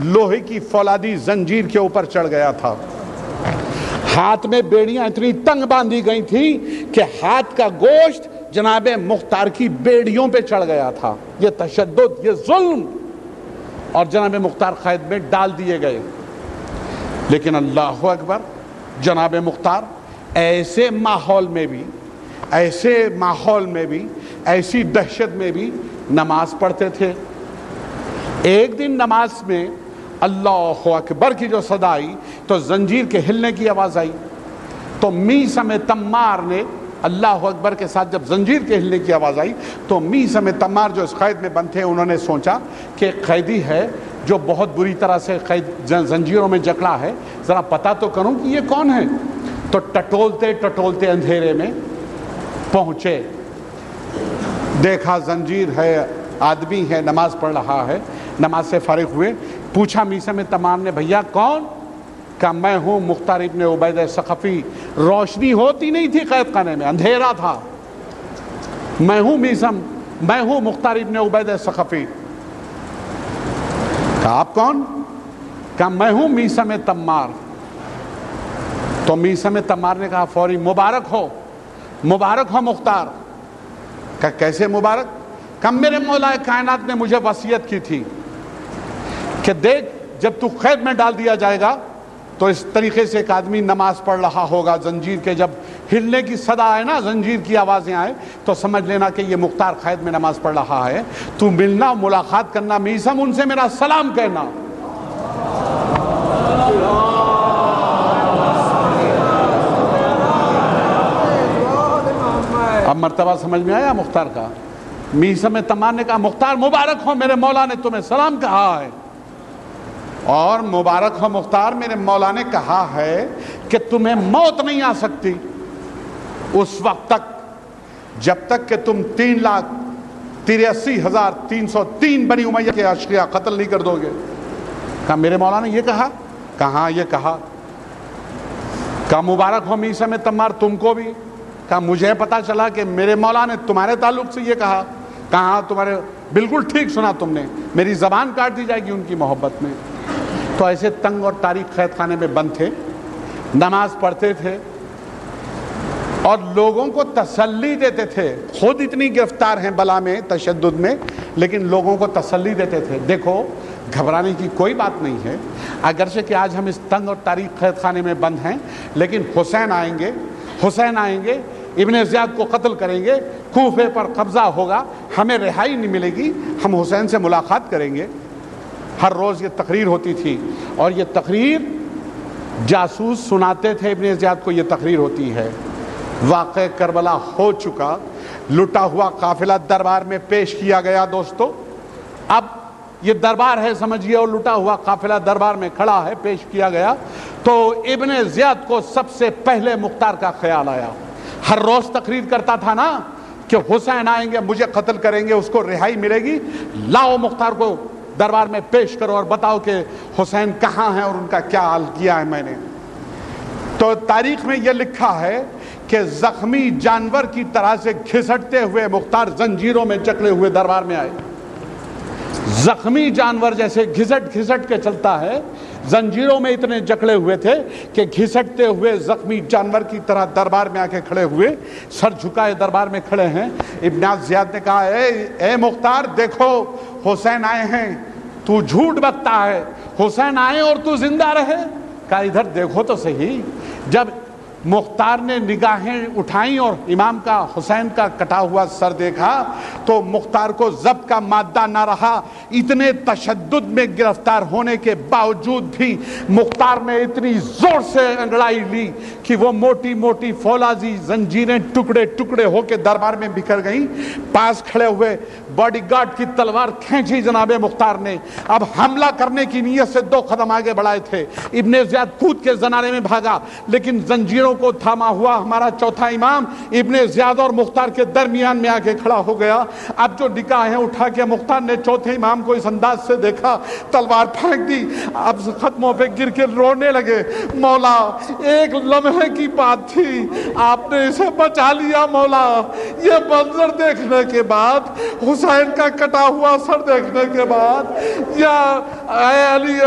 لوہے کی فولادی زنجیر کے اوپر چڑھ گیا تھا۔ ہاتھ میں بیڑیاں اتنی تنگ باندھی گئی تھی کہ ہاتھ کا گوشت جناب مختار کی بیڑیوں پہ چڑھ گیا تھا۔ یہ تشدد، یہ ظلم، اور جناب مختار قید میں ڈال دیے گئے۔ لیکن اللہ اکبر، جناب مختار ایسے ماحول میں بھی، ایسی دہشت میں بھی نماز پڑھتے تھے۔ ایک دن نماز میں اللہ اکبر کی جو صدا آئی تو زنجیر کے ہلنے کی آواز آئی، تو میثم تمار نے اللہ اکبر کے ساتھ جب زنجیر کے ہلنے کی آواز آئی تو میثم تمار جو اس قید میں بند تھے انہوں نے سوچا کہ قیدی ہے جو بہت بری طرح سے زنجیروں میں جکڑا ہے، ذرا پتہ تو کروں کہ یہ کون ہے۔ تو ٹٹولتے اندھیرے میں پہنچے، دیکھا زنجیر ہے، آدمی ہے، نماز پڑھ رہا ہے۔ نماز سے فارغ ہوئے، پوچھا میثم تمام نے، بھیا کون؟ کہا میں ہوں مختار ابن عبید ثقفی۔ روشنی ہوتی نہیں تھی قید خانے میں، اندھیرا تھا۔ میں ہوں مختار ابن عبید ثقفی۔ کہا آپ کون؟ کہا میں ہوں میثم تمار۔ تو میثم تمار نے کہا فوری، مبارک ہو مختار۔ کہا کیسے مبارک؟ کہا میرے مولا کائنات نے مجھے وصیت کی تھی کہ دیکھ جب تو قید میں ڈال دیا جائے گا تو اس طریقے سے ایک آدمی نماز پڑھ رہا ہوگا، زنجیر کے جب ہلنے کی صدا آئے نا، زنجیر کی آوازیں آئے تو سمجھ لینا کہ یہ مختار قید میں نماز پڑھ رہا ہے، تو ملنا، ملاقات کرنا، میثم ان سے میرا سلام کہنا۔ اب مرتبہ سمجھ میں آیا مختار کا؟ میثم تمام نے کہا مختار مبارک ہو، میرے مولا نے تمہیں سلام کہا ہے، اور مبارک ہو مختار، میرے مولا نے کہا ہے کہ تمہیں موت نہیں آ سکتی اس وقت تک جب تک کہ تم 3,83,303 بنی امیہ کے اشقیاء قتل نہیں کر دو گے۔ کہا میرے مولا نے یہ کہا؟ کہاں یہ کہا؟ کہا مبارک ہو میثم تمار تم کو بھی۔ کہا مجھے پتا چلا کہ میرے مولا نے تمہارے تعلق سے یہ کہا۔ کہاں تمہارے، بالکل ٹھیک سنا تم نے، میری زبان کاٹ دی جائے گی ان کی محبت میں۔ تو ایسے تنگ اور تاریک قید خانے میں بند تھے، نماز پڑھتے تھے اور لوگوں کو تسلی دیتے تھے۔ خود اتنی گرفتار ہیں بلا میں، تشدد میں، لیکن لوگوں کو تسلی دیتے تھے، دیکھو گھبرانے کی کوئی بات نہیں ہے، اگرچہ کہ آج ہم اس تنگ اور تاریک قید خانے میں بند ہیں، لیکن حسین آئیں گے، ابن زیاد کو قتل کریں گے، کوفے پر قبضہ ہوگا، ہمیں رہائی نہیں ملے گی، ہم حسین سے ملاقات کریں گے۔ ہر روز یہ تقریر ہوتی تھی، اور یہ تقریر جاسوس سناتے تھے ابن زیاد کو، یہ تقریر ہوتی ہے۔ واقع کربلا ہو چکا، لٹا ہوا قافلہ دربار میں پیش کیا گیا دوستو۔ اب یہ دربار ہے سمجھیے، اور لٹا ہوا قافلہ دربار میں کھڑا ہے، پیش کیا گیا تو ابن زیاد کو سب سے پہلے مختار کا خیال آیا۔ ہر روز تقریر کرتا تھا نا کہ حسین آئیں گے، مجھے قتل کریں گے، اس کو رہائی ملے گی، لاؤ مختار کو دربار میں پیش کرو اور بتاؤ کہ حسین کہاں ہیں اور ان کا کیا حال کیا ہے میں نے۔ تو تاریخ میں یہ لکھا ہے کہ زخمی جانور کی طرح سے گھسٹتے ہوئے مختار زنجیروں میں جکڑے ہوئے دربار میں آئے۔ زخمی جانور جیسے گھسٹ گھسٹ کے چلتا ہے، زنجیروں میں اتنے جکڑے ہوئے تھے کہ گھسٹتے ہوئے زخمی جانور کی طرح دربار میں آ کے کھڑے ہوئے، سر جھکائے دربار میں کھڑے ہیں۔ ابن زیاد نے کہا اے مختار دیکھو حسین آئے ہیں، تو جھوٹ بکتا ہے، حسین آئے اور تو زندہ رہے۔ کہا ادھر دیکھو تو صحیح۔ جب مختار نے نگاہیں اٹھائیں اور امام کا حسین کا کٹا ہوا سر دیکھا تو مختار کو ضبط کا مادہ نہ رہا۔ اتنے تشدد میں گرفتار ہونے کے باوجود بھی مختار نے اتنی زور سے انگڑائی لی کہ وہ موٹی موٹی فولادی زنجیریں ٹکڑے ٹکڑے ہو کے دربار میں بکھر گئیں۔ پاس کھڑے ہوئے باڈی گارڈ کی تلوار کھینچی جناب مختار نے، اب حملہ کرنے کی نیت سے 2 قدم آگے بڑھائے تھے۔ ابن زیاد کود کے زنارے میں بھاگا، لیکن زنجیروں کو تھاما ہوا ہمارا چوتھا امام ابن زیاد اور مختار کے درمیان میں آ کے کھڑا ہو گیا۔ اب جو نگاہیں اٹھا کے مختار نے چوتھے امام کو اس انداز سے دیکھا، تلوار پھینک دی، اب قدموں پہ گر کے رونے لگے۔ مولا ایک لمحے کی بات تھی، آپ نے اسے بچا لیا مولا۔ یہ منظر دیکھنے کے بعد، حسین کا کٹا ہوا سر دیکھنے کے بعد، یا اے علی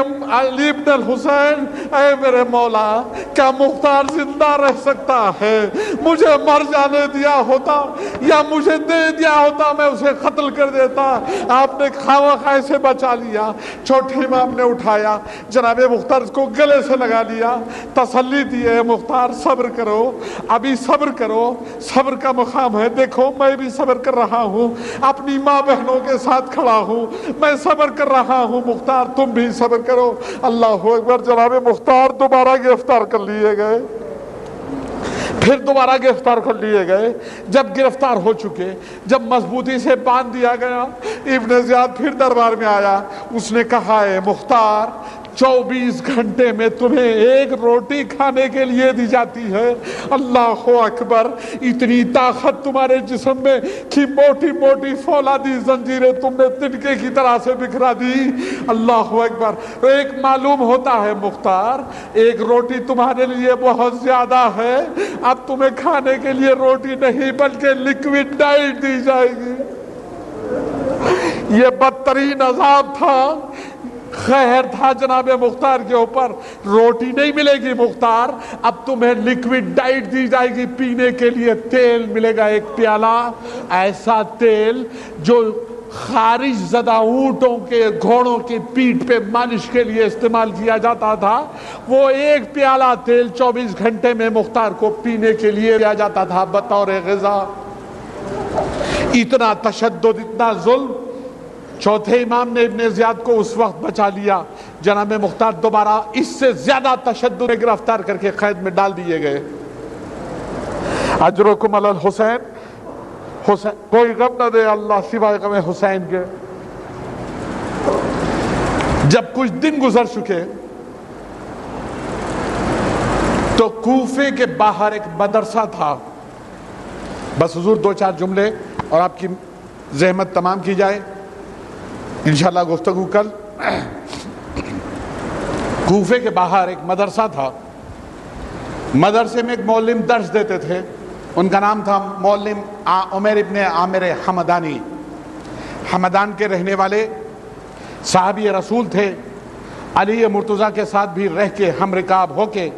ابن الحسین، اے میرے مولا کیا مختار زندہ رہ سکتا ہے؟ مجھے مر جانے دیا ہوتا یا مجھے دے دیا ہوتا، میں اسے قتل کر دیتا۔ آپ نے خواہ سے بچا لیا۔ چھوٹے امام نے اٹھایا جناب مختار کو گلے سے لگا لیا، تسلی دیے مختار صبر کرو، ابھی صبر کرو، صبر کا مقام ہے، دیکھو میں بھی صبر کر رہا ہوں، اپنی ماں بہنوں کے ساتھ کھڑا ہوں، میں صبر کر رہا ہوں، مختار تم بھی صبر کرو۔ اللہ اکبر۔ جناب مختار دوبارہ گرفتار کر لیے گئے، پھر دوبارہ گرفتار کر لیے گئے۔ جب گرفتار ہو چکے، جب مضبوطی سے باندھ دیا گیا، ابن زیاد پھر دربار میں آیا۔ اس نے کہا اے مختار 24 گھنٹے میں تمہیں 1 روٹی کھانے کے لیے دی جاتی ہے۔ اللہ اکبر۔ اتنی طاقت تمہارے جسم میں کہ موٹی موٹی فولادی زنجیریں تم نے تنکے کی طرح سے بکھرا دی۔ اللہ اکبر۔ ایک معلوم ہوتا ہے مختار، 1 روٹی تمہارے لیے بہت زیادہ ہے، اب تمہیں کھانے کے لیے روٹی نہیں بلکہ لیکوڈ ڈائٹ دی جائے گی۔ یہ بدترین عذاب تھا، خیر تھا جناب مختار کے اوپر۔ روٹی نہیں ملے گی مختار، اب تمہیں لیکوڈ ڈائٹ دی جائے گی، پینے کے لیے تیل ملے گا 1 پیالہ، ایسا تیل جو خارج زدہ اونٹوں کے گھوڑوں کی پیٹھ پہ مالش کے لیے استعمال کیا جاتا تھا، وہ 1 پیالہ تیل 24 گھنٹے میں مختار کو پینے کے لیے دیا جاتا تھا بطور غذا۔ اتنا تشدد، اتنا ظلم۔ چوتھے امام نے ابن زیاد کو اس وقت بچا لیا۔ جناب مختار دوبارہ اس سے زیادہ تشدد میں گرفتار کر کے قید میں ڈال دیے گئے۔ اجرکم علی الحسین، حسین کوئی غم نہ دے اللہ سوائے غم حسین کے۔ جب کچھ دن گزر چکے تو کوفے کے باہر ایک مدرسہ تھا۔ بس حضور 2-4 جملے اور آپ کی زحمت تمام کی جائے، انشاءاللہ گفتگو کل۔ کوفے کے باہر ایک مدرسہ تھا، مدرسے میں ایک معلم درس دیتے تھے، ان کا نام تھا معلم عمیر ابن عامر حمدانی۔ حمدان کے رہنے والے صحابی رسول تھے، علی مرتضیٰ کے ساتھ بھی رہ کے ہم رکاب ہو کے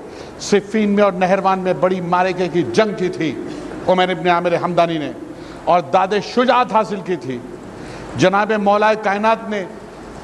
صفین میں اور نہروان میں بڑی معرکے کی جنگ کی تھی عمیر ابن عامر حمدانی نے، اور داد شجاعت حاصل کی تھی۔ جناب مولا کائنات نے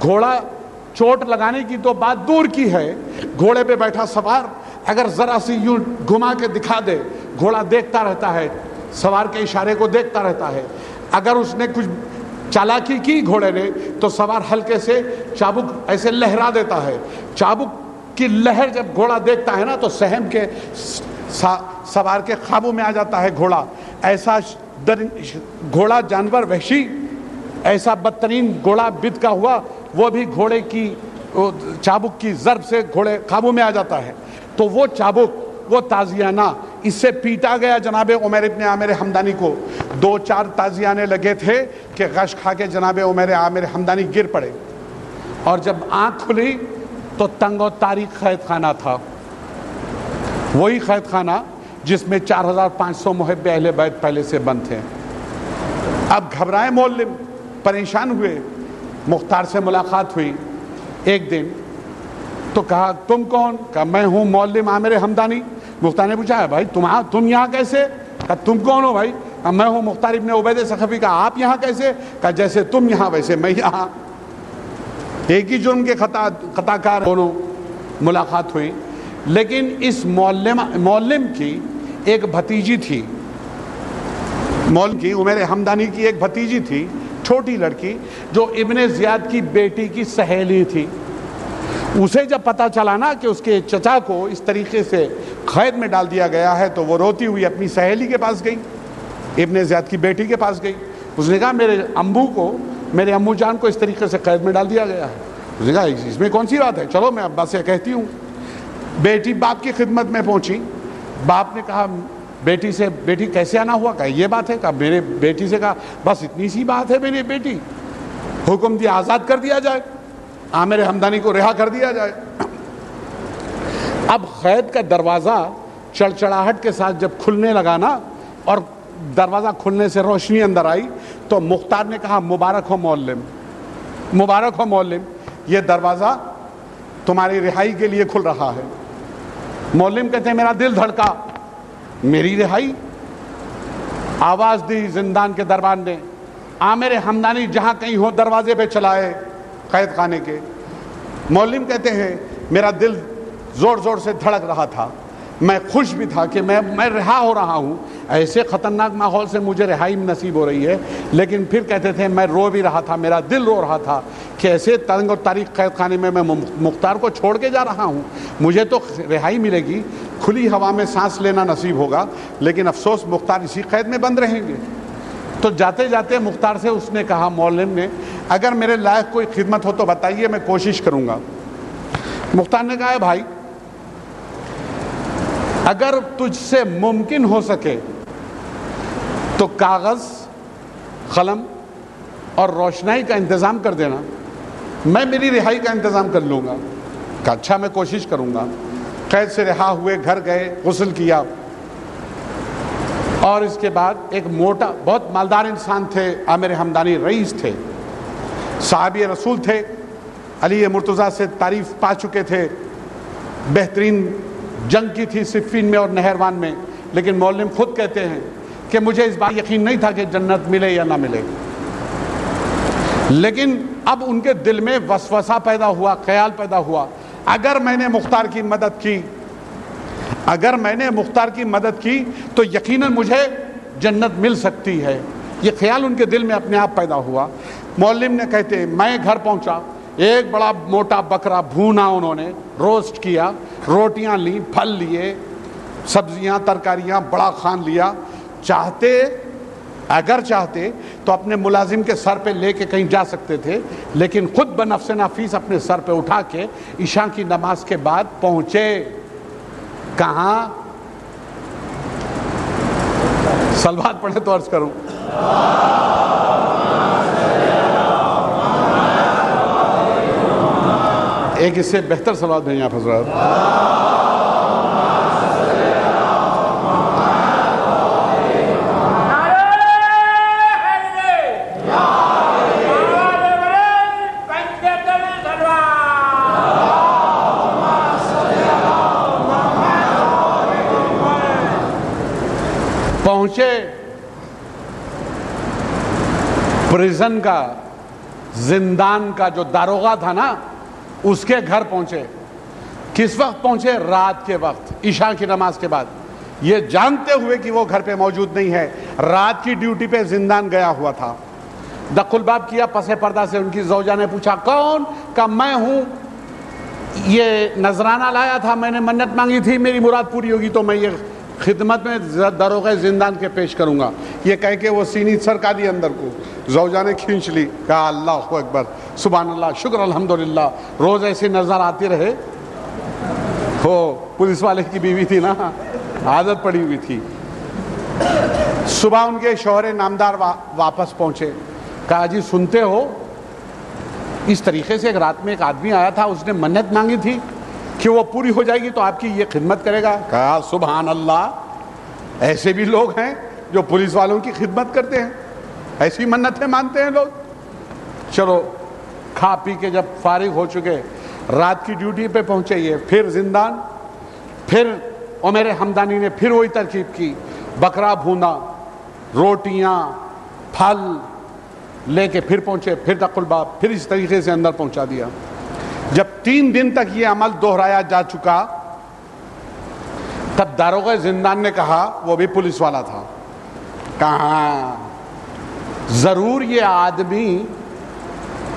گھوڑا چوٹ لگانے کی تو بات دور کی ہے، گھوڑے پہ بیٹھا سوار اگر ذرا سی یوں گھما کے دکھا دے، گھوڑا دیکھتا رہتا ہے، سوار کے اشارے کو دیکھتا رہتا ہے. اگر اس نے کچھ چالاکی کی گھوڑے نے تو سوار ہلکے سے چابک ایسے لہرا دیتا ہے. چابک کی لہر جب گھوڑا دیکھتا ہے نا تو سہم کے سوار کے قابو میں آ جاتا ہے گھوڑا. ایسا گھوڑا جانور وحشی، ایسا بدترین گھوڑا بد کا ہوا، وہ بھی گھوڑے کی چابک کی ضرب سے گھوڑے قابو میں آ جاتا ہے. تو وہ چابک، وہ تازیانہ، اس سے پیٹا گیا جناب عمیر ابن عامر حمدانی کو. 2-4 تازیانے لگے تھے کہ غش کھا کے جناب عمیر عامر حمدانی گر پڑے. اور جب آنکھ کھلی تو تنگ و تاریک قید خانہ تھا، وہی قید خانہ جس میں 4500 محب اہل بیت پہلے سے بند تھے. اب گھبرائے معلم، پریشان ہوئے. مختار سے ملاقات ہوئی ایک دن تو کہا تم کون؟ کہا میں ہوں معلم عامر حمدانی. مختار نے پوچھا بھائی تم یہاں کیسے؟ کہا تم کون ہو بھائی؟ کہا میں ہوں مختار ابن عبید ثقفی. کہا آپ یہاں کیسے؟ کہا جیسے تم یہاں ویسے میں یہاں. ایک ہی جرم کے خطا کار دونوں. ملاقات ہوئی. لیکن اس معلم کی ایک بھتیجی تھی، معلم کی عمیر حمدانی کی ایک بھتیجی تھی، چھوٹی لڑکی، جو ابن زیاد کی بیٹی کی سہیلی تھی. اسے جب پتا چلا نا کہ اس کے چچا کو اس طریقے سے قید میں ڈال دیا گیا ہے تو وہ روتی ہوئی اپنی سہیلی کے پاس گئی، ابن زیاد کی بیٹی کے پاس گئی. اس نے کہا میرے امو جان کو اس طریقے سے قید میں ڈال دیا گیا ہے. اس نے کہا اس میں کون سی بات ہے، چلو میں ابا سے کہتی ہوں. بیٹی باپ کی خدمت میں پہنچی. باپ نے کہا بیٹی سے بیٹی کیسے آنا ہوا؟ کہا یہ بات ہے. کہا میرے بیٹی سے کہا بس اتنی سی بات ہے میری بیٹی، حکم دیا آزاد کر دیا جائے، عامر حمدانی کو رہا کر دیا جائے. اب قید کا دروازہ چڑچڑاہٹ کے ساتھ جب کھلنے لگا نا اور دروازہ کھلنے سے روشنی اندر آئی تو مختار نے کہا مبارک ہو معلم، مبارک ہو معلم، یہ دروازہ تمہاری رہائی کے لیے کھل رہا ہے. معلم کہتے ہیں میرا دل دھڑکا، میری رہائی؟ آواز دی زندان کے دربان نے، عامر حمدانی جہاں کہیں ہو دروازے پہ چلائے قید خانے کے. معلم کہتے ہیں میرا دل زور زور سے دھڑک رہا تھا، میں خوش بھی تھا کہ میں رہا ہو رہا ہوں، ایسے خطرناک ماحول سے مجھے رہائی نصیب ہو رہی ہے. لیکن پھر کہتے تھے میں رو بھی رہا تھا، میرا دل رو رہا تھا کہ ایسے تنگ اور تاریک قید خانے میں مختار کو چھوڑ کے جا رہا ہوں. مجھے تو رہائی ملے گی، کھلی ہوا میں سانس لینا نصیب ہوگا، لیکن افسوس مختار اسی قید میں بند رہیں گے. تو جاتے جاتے مختار سے اس نے کہا، معلم نے، اگر میرے لائق کوئی خدمت ہو تو بتائیے، میں کوشش کروں گا. مختار نے کہا بھائی اگر تجھ سے ممکن ہو سکے تو کاغذ، قلم اور روشنائی کا انتظام کر دینا، میں میری رہائی کا انتظام کر لوں گا. کہا اچھا میں کوشش کروں گا. قید سے رہا ہوئے گھر گئے، غسل کیا، اور اس کے بعد ایک موٹا بہت مالدار انسان تھے عامر حمدانی، رئیس تھے، صحابی رسول تھے، علی مرتضیٰ سے تعریف پا چکے تھے، بہترین جنگ کی تھی صفین میں اور نہروان میں. لیکن معلم خود کہتے ہیں کہ مجھے اس بات یقین نہیں تھا کہ جنت ملے یا نہ ملے. لیکن اب ان کے دل میں وسوسہ پیدا ہوا، خیال پیدا ہوا، اگر میں نے مختار کی مدد کی تو یقیناً مجھے جنت مل سکتی ہے. یہ خیال ان کے دل میں اپنے آپ پیدا ہوا. معلم نے کہتے میں گھر پہنچا، ایک بڑا موٹا بکرا بھونا انہوں نے، روسٹ کیا، روٹیاں لیں، پھل لیے، سبزیاں ترکاریاں بڑا خوان لیا. اگر چاہتے تو اپنے ملازم کے سر پہ لے کے کہیں جا سکتے تھے، لیکن خود بنفس نفیس اپنے سر پہ اٹھا کے عشاء کی نماز کے بعد پہنچے. کہاں؟ صلوات پڑھے تو عرض کروں. ایک اس سے بہتر صلوات بھیجیں آپ حضرات. پہنچے پریزن کا زندان کا جو داروغہ تھا نا اس کے گھر پہنچے. کس وقت پہنچے؟ رات کے وقت، عشاء کی نماز کے بعد، یہ جانتے ہوئے کہ وہ گھر پہ موجود نہیں ہے. رات کی ڈیوٹی پہ زندان گیا ہوا تھا. دق الباب کیا، پس پردہ سے ان کی زوجہ نے پوچھا کون؟ کہا میں ہوں، یہ نذرانہ لایا تھا، میں نے منت مانگی تھی، میری مراد پوری ہوگی تو میں یہ خدمت میں داروغہ زندان کے پیش کروں گا. یہ کہہ کے وہ سینی سرکا دی اندر کو، زوجہ نے کھینچ لی. کہا اللہ اکبر، سبحان اللہ، شکر الحمدللہ. روز ایسے نظر آتی رہے. وہ پولیس والے کی بیوی تھی نا، عادت پڑی ہوئی تھی. صبح ان کے شوہر نامدار واپس پہنچے. کہا جی سنتے ہو اس طریقے سے ایک رات میں ایک آدمی آیا تھا، اس نے منت مانگی تھی کہ وہ پوری ہو جائے گی تو آپ کی یہ خدمت کرے گا. کہا سبحان اللہ، ایسے بھی لوگ ہیں جو پولیس والوں کی خدمت کرتے ہیں، ایسی منتیں مانتے ہیں لوگ. چلو کھا پی کے جب فارغ ہو چکے، رات کی ڈیوٹی پہ پہنچے یہ، پھر زندان. پھر عمر حمدانی نے پھر وہی ترکیب کی، بکرا بھونا، روٹیاں، پھل لے کے پھر پہنچے، پھر دق الباب، پھر اس طریقے سے اندر پہنچا دیا. جب 3 دن تک یہ عمل دہرایا جا چکا تب داروغہ زندان نے کہا، وہ بھی پولیس والا تھا، کہاں ضرور یہ آدمی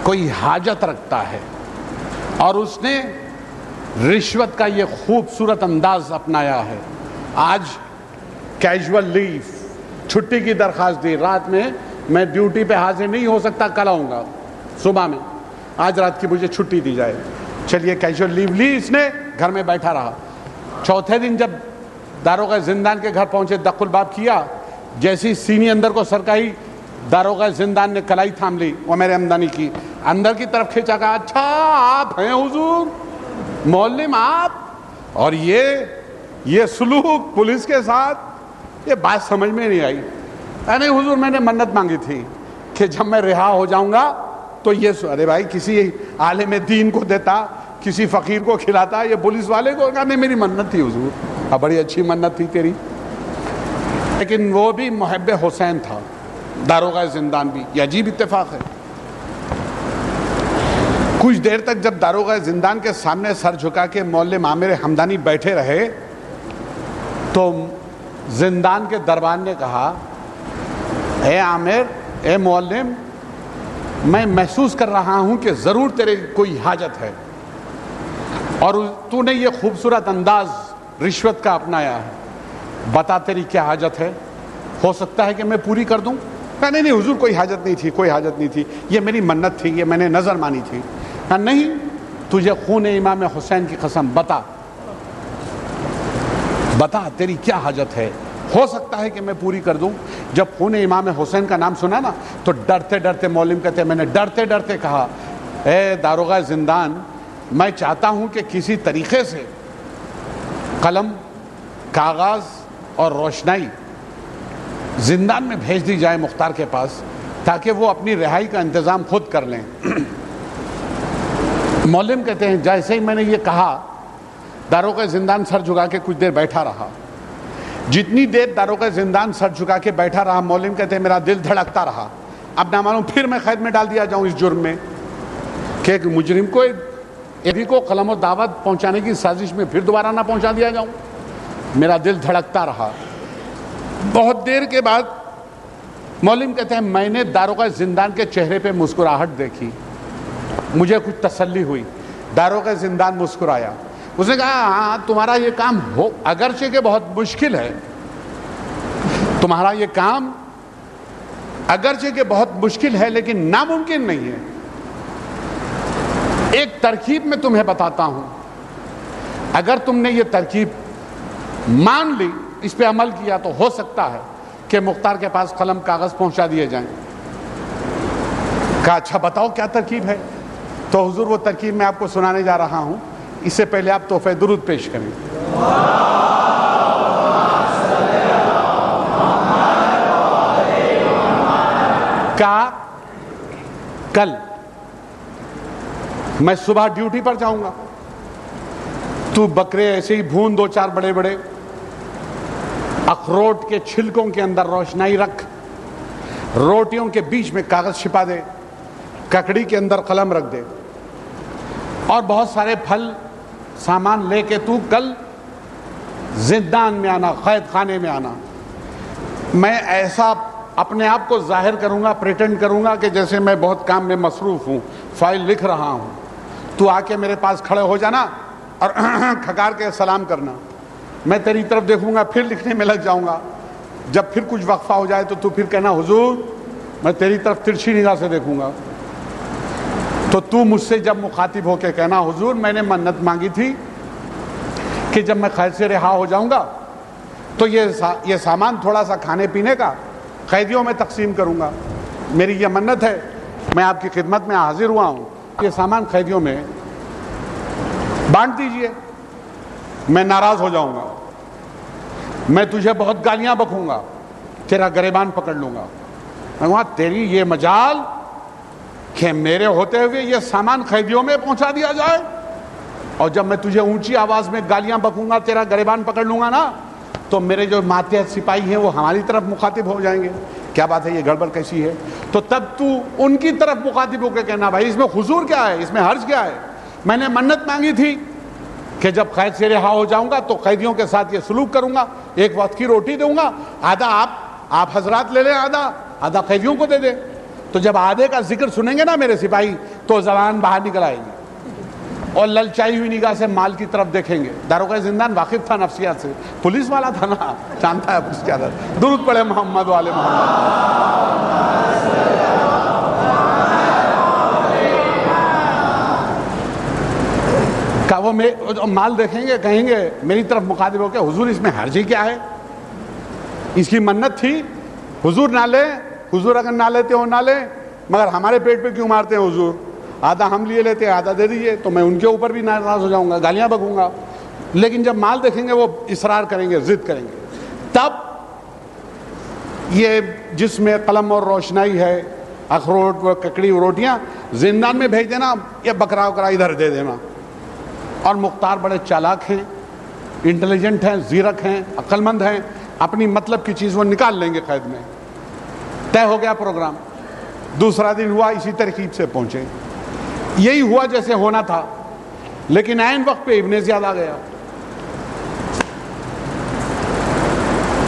کوئی حاجت رکھتا ہے اور اس نے رشوت کا یہ خوبصورت انداز اپنایا ہے. آج کیجول لیو، چھٹی کی درخواست دی، رات میں ڈیوٹی پہ حاضر نہیں ہو سکتا، کل آؤں گا صبح میں، آج رات کی مجھے چھٹی دی جائے. چلیے کیجول لیو لی اس نے، گھر میں بیٹھا رہا. چوتھے دن جب داروغہ زندان کے گھر پہنچے، دق الباب کیا، جیسی سینی اندر کو سرکائی، داروغہ زندان نے کلائی تھام لی عمر حمدانی کی، اندر کی طرف کھینچا. کہا اچھا آپ ہیں حضور، معلم آپ، اور یہ سلوک پولیس کے ساتھ، یہ بات سمجھ میں نہیں آئی. نہیں حضور میں نے منت مانگی تھی کہ جب میں رہا ہو جاؤں گا تو یہ، ارے بھائی کسی عالم دین کو دیتا، کسی فقیر کو کھلاتا، یہ پولیس والے کو. کہا نہیں میری منت تھی حضور. بڑی اچھی منت تھی تیری. لیکن وہ بھی محب حسین تھا، داروغہ زندان بھی. یہ عجیب اتفاق ہے. کچھ دیر تک جب داروغہ زندان کے سامنے سر جھکا کے معلم عامر حمدانی بیٹھے رہے تو زندان کے دربان نے کہا، اے عامر، اے معلم، میں محسوس کر رہا ہوں کہ ضرور تیرے کوئی حاجت ہے اور تو نے یہ خوبصورت انداز رشوت کا اپنایا ہے. بتا تیری کیا حاجت ہے، ہو سکتا ہے کہ میں پوری کر دوں. نہیں نہیں حضور کوئی حاجت نہیں تھی، کوئی حاجت نہیں تھی، یہ میری منت تھی، یہ میں نے نظر مانی تھی. نہیں، تجھے خون امام حسین کی قسم، بتا تیری کیا حاجت ہے، ہو سکتا ہے کہ میں پوری کر دوں. جب خون امام حسین کا نام سنا نا تو ڈرتے ڈرتے معلم کہتے ہیں، میں نے ڈرتے ڈرتے کہا، اے داروغہ زندان، میں چاہتا ہوں کہ کسی طریقے سے قلم، کاغذ اور روشنائی زندان میں بھیج دی جائے مختار کے پاس تاکہ وہ اپنی رہائی کا انتظام خود کر لیں. معلم کہتے ہیں جیسے ہی میں نے یہ کہا، داروغہ زندان سر جھکا کے کچھ دیر بیٹھا رہا. جتنی دیر داروغہ زندان سر جھکا کے بیٹھا رہا، معلم کہتے ہیں میرا دل دھڑکتا رہا. اب نہ معلوم پھر میں قید میں ڈال دیا جاؤں اس جرم میں کہ ایک مجرم کو، ایک کو قلم و دعوت پہنچانے کی سازش میں پھر دوبارہ نہ پہنچا دیا جاؤں. میرا دل دھڑکتا رہا. بہت دیر کے بعد معلم کہتے ہیں میں نے داروغہ زندان کے چہرے پہ مسکراہٹ دیکھی، مجھے کچھ تسلی ہوئی. داروغہ زندان مسکرایا. اس نے کہا ہاں تمہارا یہ کام ہو اگرچہ کہ بہت مشکل ہے، تمہارا یہ کام اگرچہ کہ بہت مشکل ہے لیکن ناممکن نہیں ہے. ایک ترکیب میں تمہیں بتاتا ہوں، اگر تم نے یہ ترکیب مان لی، اس پہ عمل کیا تو ہو سکتا ہے کہ مختار کے پاس قلم کاغذ پہنچا دیے جائیں. کہا اچھا بتاؤ کیا ترکیب ہے. تو حضور وہ ترکیب میں آپ کو سنانے جا رہا ہوں، اس سے پہلے آپ تحفہ درود پیش کریں. کہا کل میں صبح ڈیوٹی پر جاؤں گا، تو بکرے ایسے ہی بھون 2-4 بڑے بڑے، اخروٹ کے چھلکوں کے اندر روشنائی رکھ، روٹیوں کے بیچ میں کاغذ چھپا دے، ککڑی کے اندر قلم رکھ دے اور بہت سارے پھل سامان لے کے تو کل زندان میں آنا، قید خانے میں آنا. میں ایسا اپنے آپ کو ظاہر کروں گا، پریٹینڈ کروں گا کہ جیسے میں بہت کام میں مصروف ہوں، فائل لکھ رہا ہوں. تو آ کے میرے پاس کھڑے ہو جانا اور کھکار کے سلام کرنا. میں تیری طرف دیکھوں گا، پھر لکھنے میں لگ جاؤں گا. جب پھر کچھ وقفہ ہو جائے تو پھر کہنا حضور میں تیری طرف ترچھی نگاہ سے دیکھوں گا. تو مجھ سے جب مخاطب ہو کے کہنا حضور میں نے منت مانگی تھی کہ جب میں قید سے رہا ہو جاؤں گا تو یہ سامان تھوڑا سا کھانے پینے کا قیدیوں میں تقسیم کروں گا. میری یہ منت ہے، میں آپ کی خدمت میں حاضر ہوا ہوں. یہ سامان قیدیوں میں بانٹ دیجئے. میں ناراض ہو جاؤں گا، میں تجھے بہت گالیاں بکوں گا، تیرا گریبان پکڑ لوں گا. میں کہوں گا تیری یہ مجال کہ میرے ہوتے ہوئے یہ سامان قیدیوں میں پہنچا دیا جائے، اور جب میں تجھے اونچی آواز میں گالیاں بکوں گا، تیرا گریبان پکڑ لوں گا نا، تو میرے جو ماتحت سپاہی ہیں وہ ہماری طرف مخاطب ہو جائیں گے. کیا بات ہے، یہ گڑبڑ کیسی ہے؟ تو تب تو ان کی طرف مخاطب ہو کے کہنا بھائی اس میں حضور کیا ہے، اس میں حرج کیا ہے؟ میں نے منت مانگی تھی کہ جب قید سے رہا ہو جاؤں گا تو قیدیوں کے ساتھ یہ سلوک کروں گا، ایک وقت کی روٹی دوں گا، آدھا آپ حضرات لے لیں، آدھا قیدیوں کو دے دیں. تو جب آدھے کا ذکر سنیں گے نا میرے سپاہی تو زبان باہر نکل آئے گی اور للچائی ہوئی نگاہ سے مال کی طرف دیکھیں گے. داروغہ زندان واقف تھا نفسیات سے، پولیس والا تھا نا، جانتا ہے اس کے عادت. درود پڑھے محمد والے محمد. کا وہ مال دیکھیں گے، کہیں گے میری طرف مخاطب ہو کے حضور اس میں حرج کیا ہے؟ اس کی منت تھی حضور نہ لے، حضور اگر نہ لیتے ہو نہ لے، مگر ہمارے پیٹ پہ کیوں مارتے ہیں حضور؟ آدھا ہم لیے لیتے، آدھا دے دیجئے. تو میں ان کے اوپر بھی ناراض ہو جاؤں گا، گالیاں بکوں گا. لیکن جب مال دیکھیں گے وہ اصرار کریں گے، ضد کریں گے. تب یہ جس میں قلم اور روشنائی ہے، اخروٹ و ککڑی و روٹیاں زندان میں بھیج دینا، یہ بکرا وکرا ادھر دے دینا. اور مختار بڑے چالاک ہیں، انٹیلیجنٹ ہیں، زیرک ہیں، عقل مند ہیں، اپنی مطلب کی چیز وہ نکال لیں گے قید میں. طے ہو گیا پروگرام. دوسرا دن ہوا، اسی ترکیب سے پہنچے. یہی ہوا جیسے ہونا تھا، لیکن عین وقت پہ ابن زیاد آ گیا.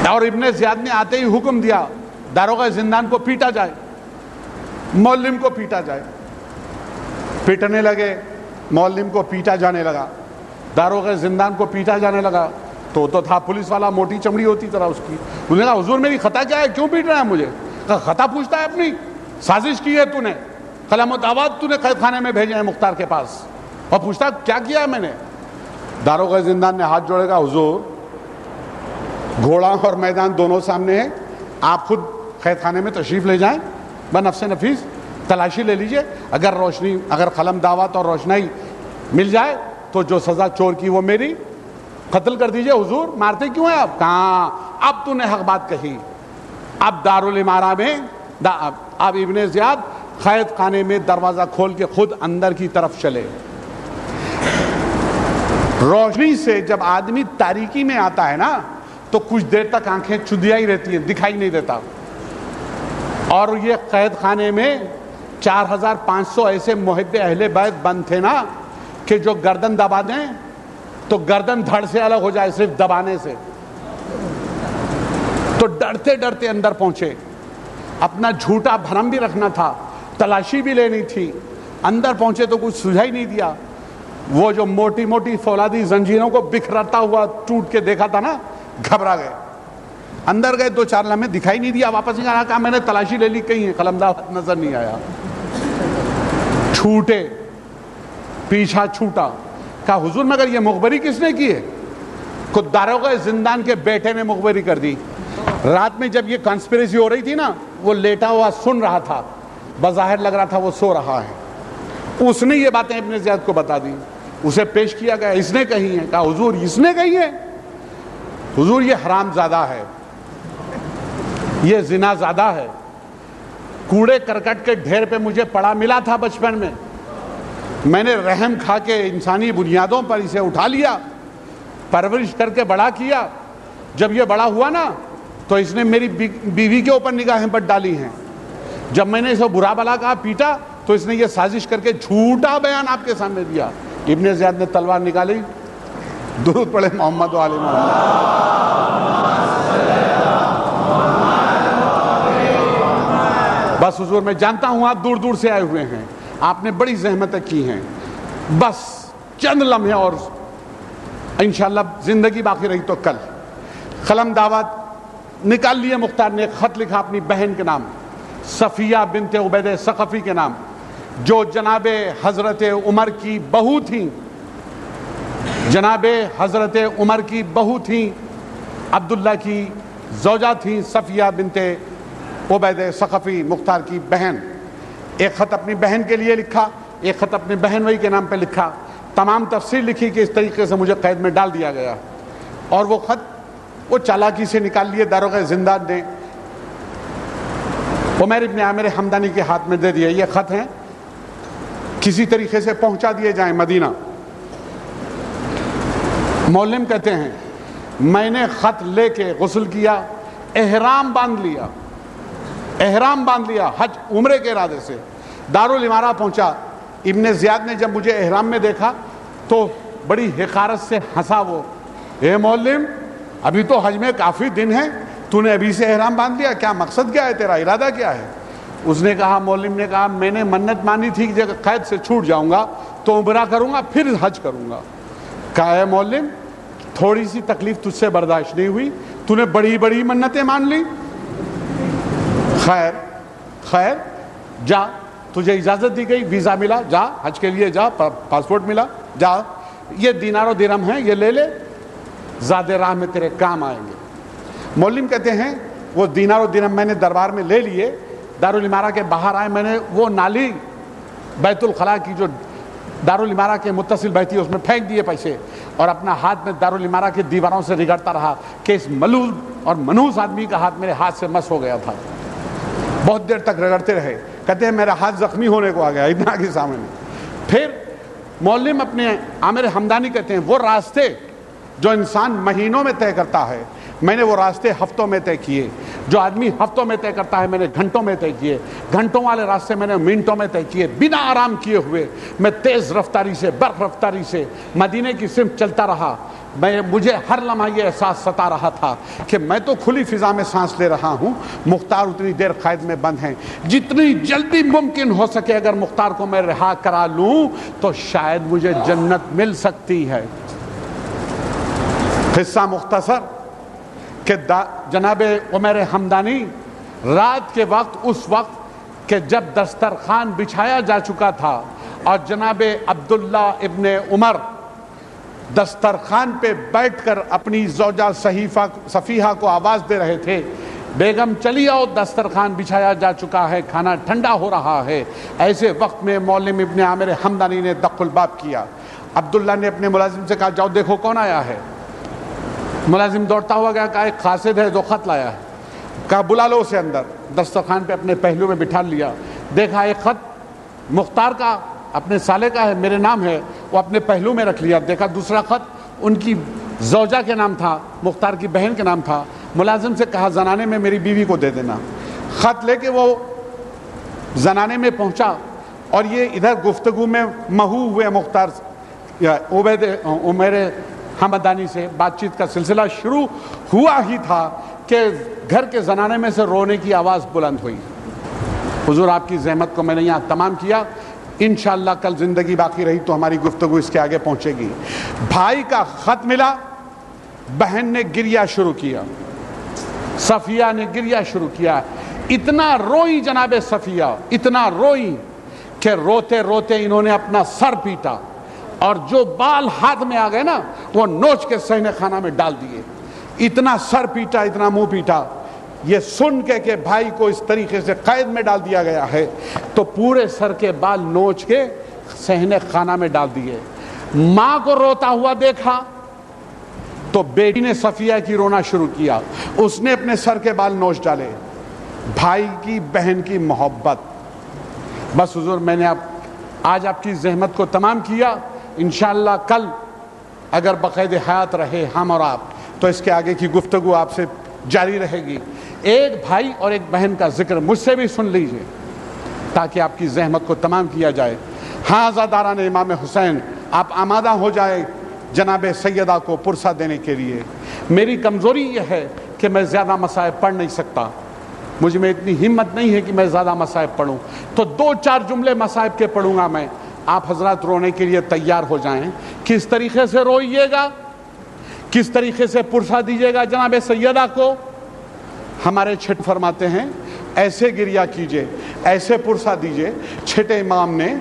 اور ابن زیاد نے آتے ہی حکم دیا داروغہ زندان کو پیٹا جائے، معلم کو پیٹا جائے. پیٹنے لگے، معلم کو پیٹا جانے لگا، داروغہ زندان کو پیٹا جانے لگا. تو تھا پولیس والا، موٹی چمڑی ہوتی طرح اس کی. انہوں نے کہا حضور میری خطا کیا ہے، کیوں پیٹ رہا ہے مجھے؟ کہا خطا پوچھتا ہے اپنی، سازش کی ہے تو نے، قلم و دعوات تو نے قید خانے میں بھیجے ہیں مختار کے پاس، اور پوچھتا کیا کیا ہے میں نے؟ داروغہ زندان نے ہاتھ جوڑے گا، حضور گھوڑا اور میدان دونوں سامنے ہیں، آپ خود قید خانے میں تشریف لے جائیں، بنفس نفیس تلاشی لے لیجئے. اگر قلم دعوات اور روشنائی مل جائے تو جو سزا چور کی وہ میری، قتل کر دیجئے. حضور مارتے کیوں ہیں آپ؟ کہاں اب تو نے حق بات کہی. اب دارالامارہ میں اب ابن زیاد قید خانے میں دروازہ کھول کے خود اندر کی طرف چلے. روشنی سے جب آدمی تاریکی میں آتا ہے نا تو کچھ دیر تک آنکھیں چدیا ہی رہتی ہیں، دکھائی نہیں دیتا. اور یہ قید خانے میں 4500 ایسے محب اہل بیت بند تھے نا کہ جو گردن دبا دیں تو گردن دھڑ سے الگ ہو جائے صرف دبانے سے. تو ڈرتے ڈرتے اندر پہنچے. اپنا جھوٹا بھرم بھی رکھنا تھا، تلاشی بھی لینی تھی. اندر پہنچے تو کچھ سجھائی نہیں دیا. وہ جو موٹی موٹی فولادی زنجیروں کو بکھراتا ہوا ٹوٹ کے دیکھا تھا نا، گھبرا گئے. اندر گئے، 2-4 لمحے دکھائی نہیں دیا، واپس نہیں آیا. کہا میں نے تلاشی لے لی، کہیں ہے قلم دعوت نظر نہیں آیا. چھوٹے، پیچھا چھوٹا. کہا حضور مگر یہ مخبری کس نے کی ہے؟ خود داروغہ زندان کے بیٹے نے مخبری کر دی. رات میں جب یہ کانسپریسی ہو رہی تھی نا، وہ لیٹا ہوا سن رہا تھا، بظاہر لگ رہا تھا وہ سو رہا ہے. اس نے یہ باتیں ابن زیاد کو بتا دی. اسے پیش کیا گیا، اس نے کہی ہیں. کہا حضور اس نے کہی ہے؟ حضور یہ حرام زادہ ہے، یہ زنا زادہ ہے. کوڑے کرکٹ کے ڈھیر پہ مجھے پڑا ملا تھا بچپن میں نے رحم کھا کے انسانی بنیادوں پر اسے اٹھا لیا، پرورش کر کے بڑا کیا. جب یہ بڑا ہوا نا تو اس نے میری بیوی کے اوپر نگاہیں بد ڈالی ہیں. جب میں نے اسے برا بلا کہا، پیٹا، تو اس نے یہ سازش کر کے جھوٹا بیان آپ کے سامنے دیا. ابن زیاد نے تلوار نکالی, درود پڑھے محمد و آل محمد. بس حضور میں جانتا ہوں آپ دور دور سے آئے ہوئے ہیں, آپ نے بڑی زحمتیں کی ہیں, بس چند لمحے اور انشاءاللہ زندگی باقی رہی تو کل. قلم دعوت نکال لیے مختار نے, ایک خط لکھا اپنی بہن کے نام, صفیہ بنت عبید ثقفی کے نام, جو جناب حضرت عمر کی بہو تھیں, جناب حضرت عمر کی بہو تھیں, عبداللہ کی زوجہ تھیں صفیہ بنت عبید ثقفی, مختار کی بہن. ایک خط اپنی بہن کے لیے لکھا, ایک خط اپنے بہن وہی کے نام پہ لکھا, تمام تفصیل لکھی کہ اس طریقے سے مجھے قید میں ڈال دیا گیا. اور وہ خط وہ چالاکی سے نکال لیے داروغہ زندان نے, عمیر ابن عامر حمدانی کے ہاتھ میں دے دیا. یہ خط ہیں, کسی طریقے سے پہنچا دیے جائیں مدینہ. مولم کہتے ہیں میں نے خط لے کے غسل کیا, احرام باندھ لیا, احرام باندھ لیا حج عمرے کے ارادے سے, دارالامارہ پہنچا. ابن زیاد نے جب مجھے احرام میں دیکھا تو بڑی حقارت سے ہنسا وہ, اے مولم ابھی تو حج میں کافی دن ہیں, تو نے ابھی سے احرام باندھ لیا, کیا مقصد کیا ہے تیرا, ارادہ کیا ہے؟ اس نے کہا, مولم نے کہا میں نے منت مانی تھی کہ قید سے چھوٹ جاؤں گا تو عمرہ کروں گا پھر حج کروں گا. کہا اے مولم تھوڑی سی تکلیف تجھ سے برداشت نہیں ہوئی, تو نے بڑی بڑی منتیں مان لی. خیر خیر جا, تجھے اجازت دی گئی, ویزا ملا, جا حج کے لیے جا, پاسپورٹ ملا, جا, یہ دینار و درہم ہیں یہ لے لے, زاد راہ میں تیرے کام آئیں گے. مولم کہتے ہیں وہ دینار و درہم میں نے دربار میں لے لیے, دارالامارہ کے باہر آئے, میں نے وہ نالی بیت الخلاء کی جو دارالامارہ کے متصل بہتی اس میں پھینک دیے پیسے, اور اپنا ہاتھ میں دارالامارہ کی دیواروں سے رگڑتا رہا کہ اس ملول اور منحوس آدمی کا ہاتھ میرے ہاتھ سے مس ہو گیا تھا. بہت دیر تک رگڑتے رہے, کہتے ہیں میرا ہاتھ زخمی ہونے کو آ گیا اتنا کے سامنے. پھر مولم اپنے عامر حمدانی کہتے ہیں وہ راستے جو انسان مہینوں میں طے کرتا ہے میں نے وہ راستے ہفتوں میں طے کیے, جو آدمی ہفتوں میں طے کرتا ہے میں نے گھنٹوں میں طے کیے, گھنٹوں والے راستے میں نے منٹوں میں طے کیے. بنا آرام کیے ہوئے میں تیز رفتاری سے برق رفتاری سے مدینے کی سمت چلتا رہا. مجھے ہر لمحہ یہ احساس ستا رہا تھا کہ میں تو کھلی فضا میں سانس لے رہا ہوں, مختار اتنی دیر قید میں بند ہیں, جتنی جلدی ممکن ہو سکے اگر مختار کو میں رہا کرا لوں تو شاید مجھے جنت مل سکتی ہے. قصہ مختصر کہ جناب عمر حمدانی رات کے وقت, اس وقت کہ جب دسترخوان بچھایا جا چکا تھا اور جناب عبداللہ ابن عمر دسترخوان پہ بیٹھ کر اپنی زوجہ صفیحہ کو آواز دے رہے تھے, بیگم چلی آؤ دسترخوان بچھایا جا چکا ہے, کھانا ٹھنڈا ہو رہا ہے. ایسے وقت میں مولم ابن عامر حمدانی نے دق الباب کیا. عبداللہ نے اپنے ملازم سے کہا جاؤ دیکھو کون آیا ہے. ملازم دوڑتا ہوا گیا, کہا ایک قاصد ہے جو خط لایا ہے. کہا بلا لو اسے اندر. دسترخوان پہ اپنے پہلو میں بٹھا لیا, دیکھا ایک خط مختار کا اپنے سالے کا ہے, میرے نام ہے, وہ اپنے پہلو میں رکھ لیا. دیکھا دوسرا خط ان کی زوجہ کے نام تھا, مختار کی بہن کے نام تھا. ملازم سے کہا زنانے میں میری بیوی کو دے دینا. خط لے کے وہ زنانے میں پہنچا اور یہ ادھر گفتگو میں محو ہوئے مختار عبید عمر حمدانی سے بات چیت کا سلسلہ شروع ہوا ہی تھا کہ گھر کے زنانے میں سے رونے کی آواز بلند ہوئی. حضور آپ کی زحمت کو میں نے یہاں تمام کیا, انشاءاللہ کل زندگی باقی رہی تو ہماری گفتگو اس کے آگے پہنچے گی. بھائی کا خط ملا, بہن نے گریہ شروع کیا, صفیہ نے گریہ شروع کیا. اتنا روئی جناب صفیہ, اتنا روئی کہ روتے روتے انہوں نے اپنا سر پیٹا اور جو بال ہاتھ میں آ گئے نا وہ نوچ کے صحن خانہ میں ڈال دیے. اتنا سر پیٹا, اتنا منہ پیٹا. یہ سن کے کہ بھائی کو اس طریقے سے قید میں ڈال دیا گیا ہے تو پورے سر کے بال نوچ کے صحن خانہ میں ڈال دیے. ماں کو روتا ہوا دیکھا تو بیٹی نے صفیہ کی رونا شروع کیا, اس نے اپنے سر کے بال نوچ ڈالے. بھائی کی بہن کی محبت. بس حضور میں نے آج آپ کی زحمت کو تمام کیا. انشاءاللہ کل اگر بقید حیات رہے ہم اور آپ تو اس کے آگے کی گفتگو آپ سے جاری رہے گی. ایک بھائی اور ایک بہن کا ذکر مجھ سے بھی سن لیجئے. تاکہ آپ کی زحمت کو تمام کیا جائے۔ ہاں عزاداران امام حسین، آپ آمادہ ہو جائے جناب سیدہ کو پرسہ دینے کے لیے۔ میری کمزوری یہ ہے کہ میں زیادہ مصائب پڑھ نہیں سکتا، مجھ میں اتنی ہمت نہیں ہے کہ میں زیادہ مصائب پڑھوں، تو 2-4 جملے مصائب کے پڑھوں گا میں۔ آپ حضرات رونے کے لیے تیار ہو جائیں۔ کس طریقے سے روئیے گا، کس طریقے سے پرسہ دیجیے گا جناب سیدہ کو؟ ہمارے چھٹ فرماتے ہیں ایسے گریہ کیجئے، ایسے پرسہ دیجئے۔ چھٹے امام نے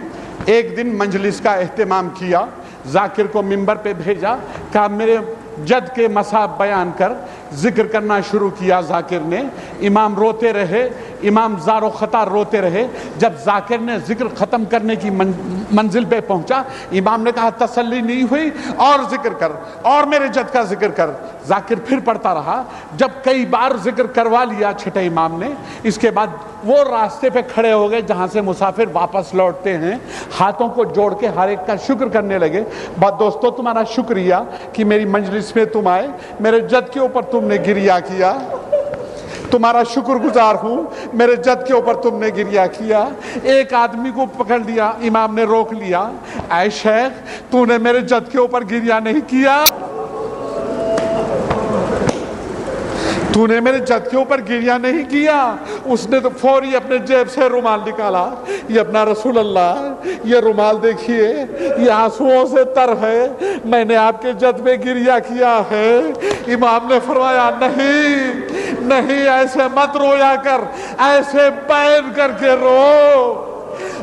ایک دن مجلس کا اہتمام کیا، ذاکر کو منبر پہ بھیجا، کہا میرے جد کے مصائب بیان کر۔ ذکر کرنا شروع کیا ذاکر نے، امام روتے رہے، امام زار و خطار روتے رہے۔ جب ذاکر نے ذکر ختم کرنے کی منزل پہ پہنچا، امام نے کہا تسلی نہیں ہوئی، اور ذکر کر، اور میرے جد کا ذکر کر۔ ذاکر پھر پڑھتا رہا۔ جب کئی بار ذکر کروا لیا چھٹے امام نے، اس کے بعد وہ راستے پہ کھڑے ہو گئے جہاں سے مسافر واپس لوٹتے ہیں، ہاتھوں کو جوڑ کے ہر ایک کا شکر کرنے لگے۔ بات دوستو، تمہارا شکریہ کہ میری مجلس میں تم آئے، میرے جد کے اوپر تم نے گریہ کیا، تمہارا شکر گزار ہوں، میرے جد کے اوپر تم نے گریہ کیا۔ ایک آدمی کو پکڑ لیا، امام نے روک لیا، اے شیخ تو نے میرے جد کے اوپر گریہ نہیں کیا، تو نے میرے جد کے اوپر گریہ نہیں کیا۔ اس نے تو فوری اپنے جیب سے رومال نکالا، یہ اپنا رسول اللہ یہ رومال دیکھیے، یہ آنسوؤں سے تر ہے، میں نے آپ کے جد میں گریہ کیا ہے۔ امام نے فرمایا نہیں نہیں، ایسے مت رویا کر، ایسے بین کر کے رو،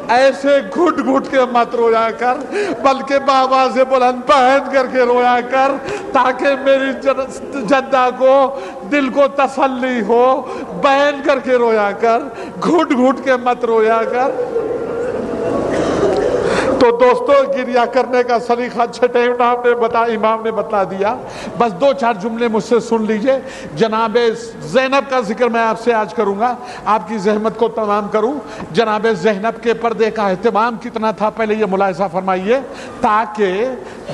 ایسے گھٹ گھٹ کے مت رویا کر، بلکہ بآواز بلند بین کر کے رویا کر، تاکہ میری جدہ کو دل کو تسلی ہو۔ بین کر کے رویا کر، گھٹ گھٹ کے مت رویا کر۔ تو دوستو، گریہ کرنے کا سلیقہ چھٹے امام نے بتا دیا۔ بس 2-4 جملے مجھ سے سن لیجئے۔ جناب زینب کا ذکر میں آپ سے آج کروں گا، آپ کی زحمت کو تمام کروں۔ جناب زینب کے پردے کا اہتمام کتنا تھا پہلے یہ ملاحظہ فرمائیے، تاکہ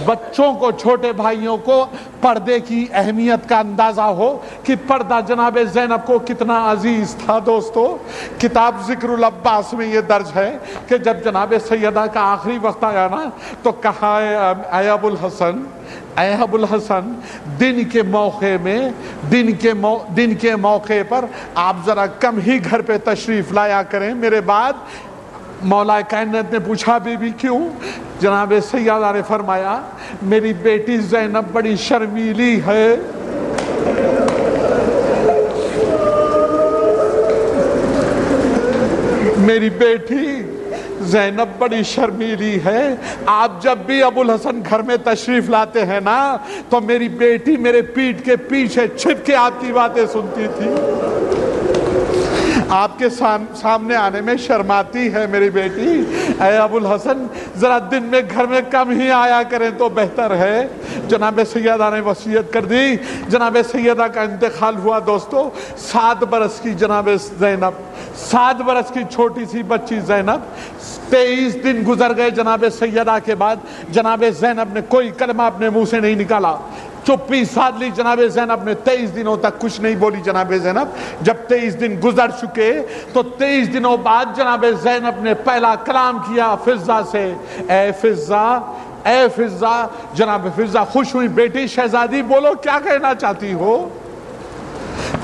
بچوں کو، چھوٹے بھائیوں کو پردے کی اہمیت کا اندازہ ہو کہ پردہ جناب زینب کو کتنا عزیز تھا۔ دوستو، کتاب ذکر العباس میں یہ درج ہے کہ جب جناب سیدہ کا آخری وقت آیا نا، تو کہا اے ابو الحسن، اے ابو الحسن، دن کے موقع میں، دن کے موقع پر آپ ذرا کم ہی گھر پہ تشریف لایا کریں میرے بعد۔ مولا کائنات نے پوچھا بی بی کیوں؟ جناب سیدہ نے فرمایا میری بیٹی زینب بڑی شرمیلی ہے، میری بیٹی زینب بڑی شرمیلی ہے۔ آپ جب بھی ابو الحسن گھر میں تشریف لاتے ہیں نا، تو میری بیٹی میرے پیٹھ کے پیچھے چھپ کے آپ کی باتیں سنتی تھی، آپ کے سامنے آنے میں شرماتی ہے میری بیٹی۔ اے ابو الحسن، ذرا دن میں گھر میں کم ہی آیا کریں تو بہتر ہے۔ جناب سیدہ نے وصیت کر دی۔ جناب سیدہ کا انتقال ہوا دوستو۔ 7 برس کی جناب زینب، 7 برس کی چھوٹی سی بچی زینب، 23 دن گزر گئے جناب سیدہ کے بعد۔ جناب زینب نے کوئی کلمہ اپنے منہ سے نہیں نکالا، چپی سادھ لی جناب زینب نے۔ 23 دنوں تک کچھ نہیں بولی جناب زینب۔ جب 23 دن گزر چکے تو 23 دنوں بعد جناب زینب نے پہلا کلام کیا فضہ سے، اے فضہ، اے فضہ۔ جناب فضہ خوش ہوئی، بیٹی شہزادی بولو کیا کہنا چاہتی ہو؟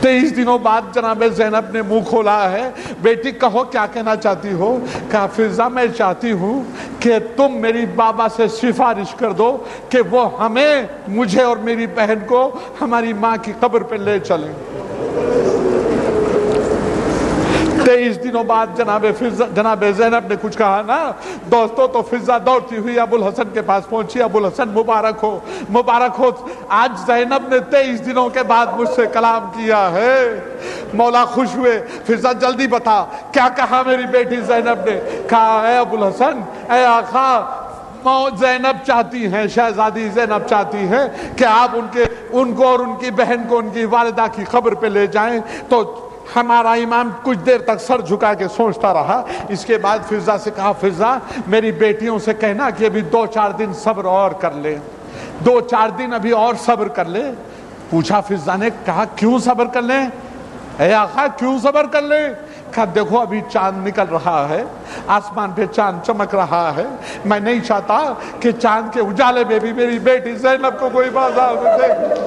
23 دنوں بعد جناب زینب نے منہ کھولا ہے، بیٹی کہو کیا کہنا چاہتی ہو؟ کہا فضہ میں چاہتی ہوں کہ تم میری بابا سے سفارش کر دو کہ وہ ہمیں، مجھے اور میری بہن کو ہماری ماں کی قبر پہ لے چلیں۔ 23 دنوں بعد جناب زینب نے کچھ کہا نا دوستو، تو فضہ دوڑتی ہوئی ابو الحسن کے پاس پہنچی۔ ابو الحسن مبارک ہو، مبارک ہو، آج زینب نے 23 دنوں کے بعد مجھ سے کلام کیا ہے۔ مولا خوش ہوئے، فضہ جلدی بتا کیا کہا میری بیٹی زینب نے؟ کہا اے ابو الحسن، اے آقا، زینب چاہتی ہیں، شہزادی زینب چاہتی ہیں کہ آپ ان کو اور ان کی بہن کو ان کی والدہ کی قبر پہ لے جائیں۔ تو ہمارا امام کچھ دیر تک سر جھکا کے سوچتا رہا۔ اس کے بعد فضہ سے کہا فضہ میری بیٹیوں سے کہنا کہ ابھی 2-4 دن صبر اور کر لے، 2-4 دن ابھی اور صبر کر لے۔ پوچھا فضہ نے، کہا کیوں صبر کر لیں؟ اے آقا کیوں صبر کر لیں؟ کہا دیکھو ابھی چاند نکل رہا ہے، آسمان پہ چاند چمک رہا ہے، میں نہیں چاہتا کہ چاند کے اجالے میں بھی میری بیٹی زینب کو کوئی بازار میں دیکھے۔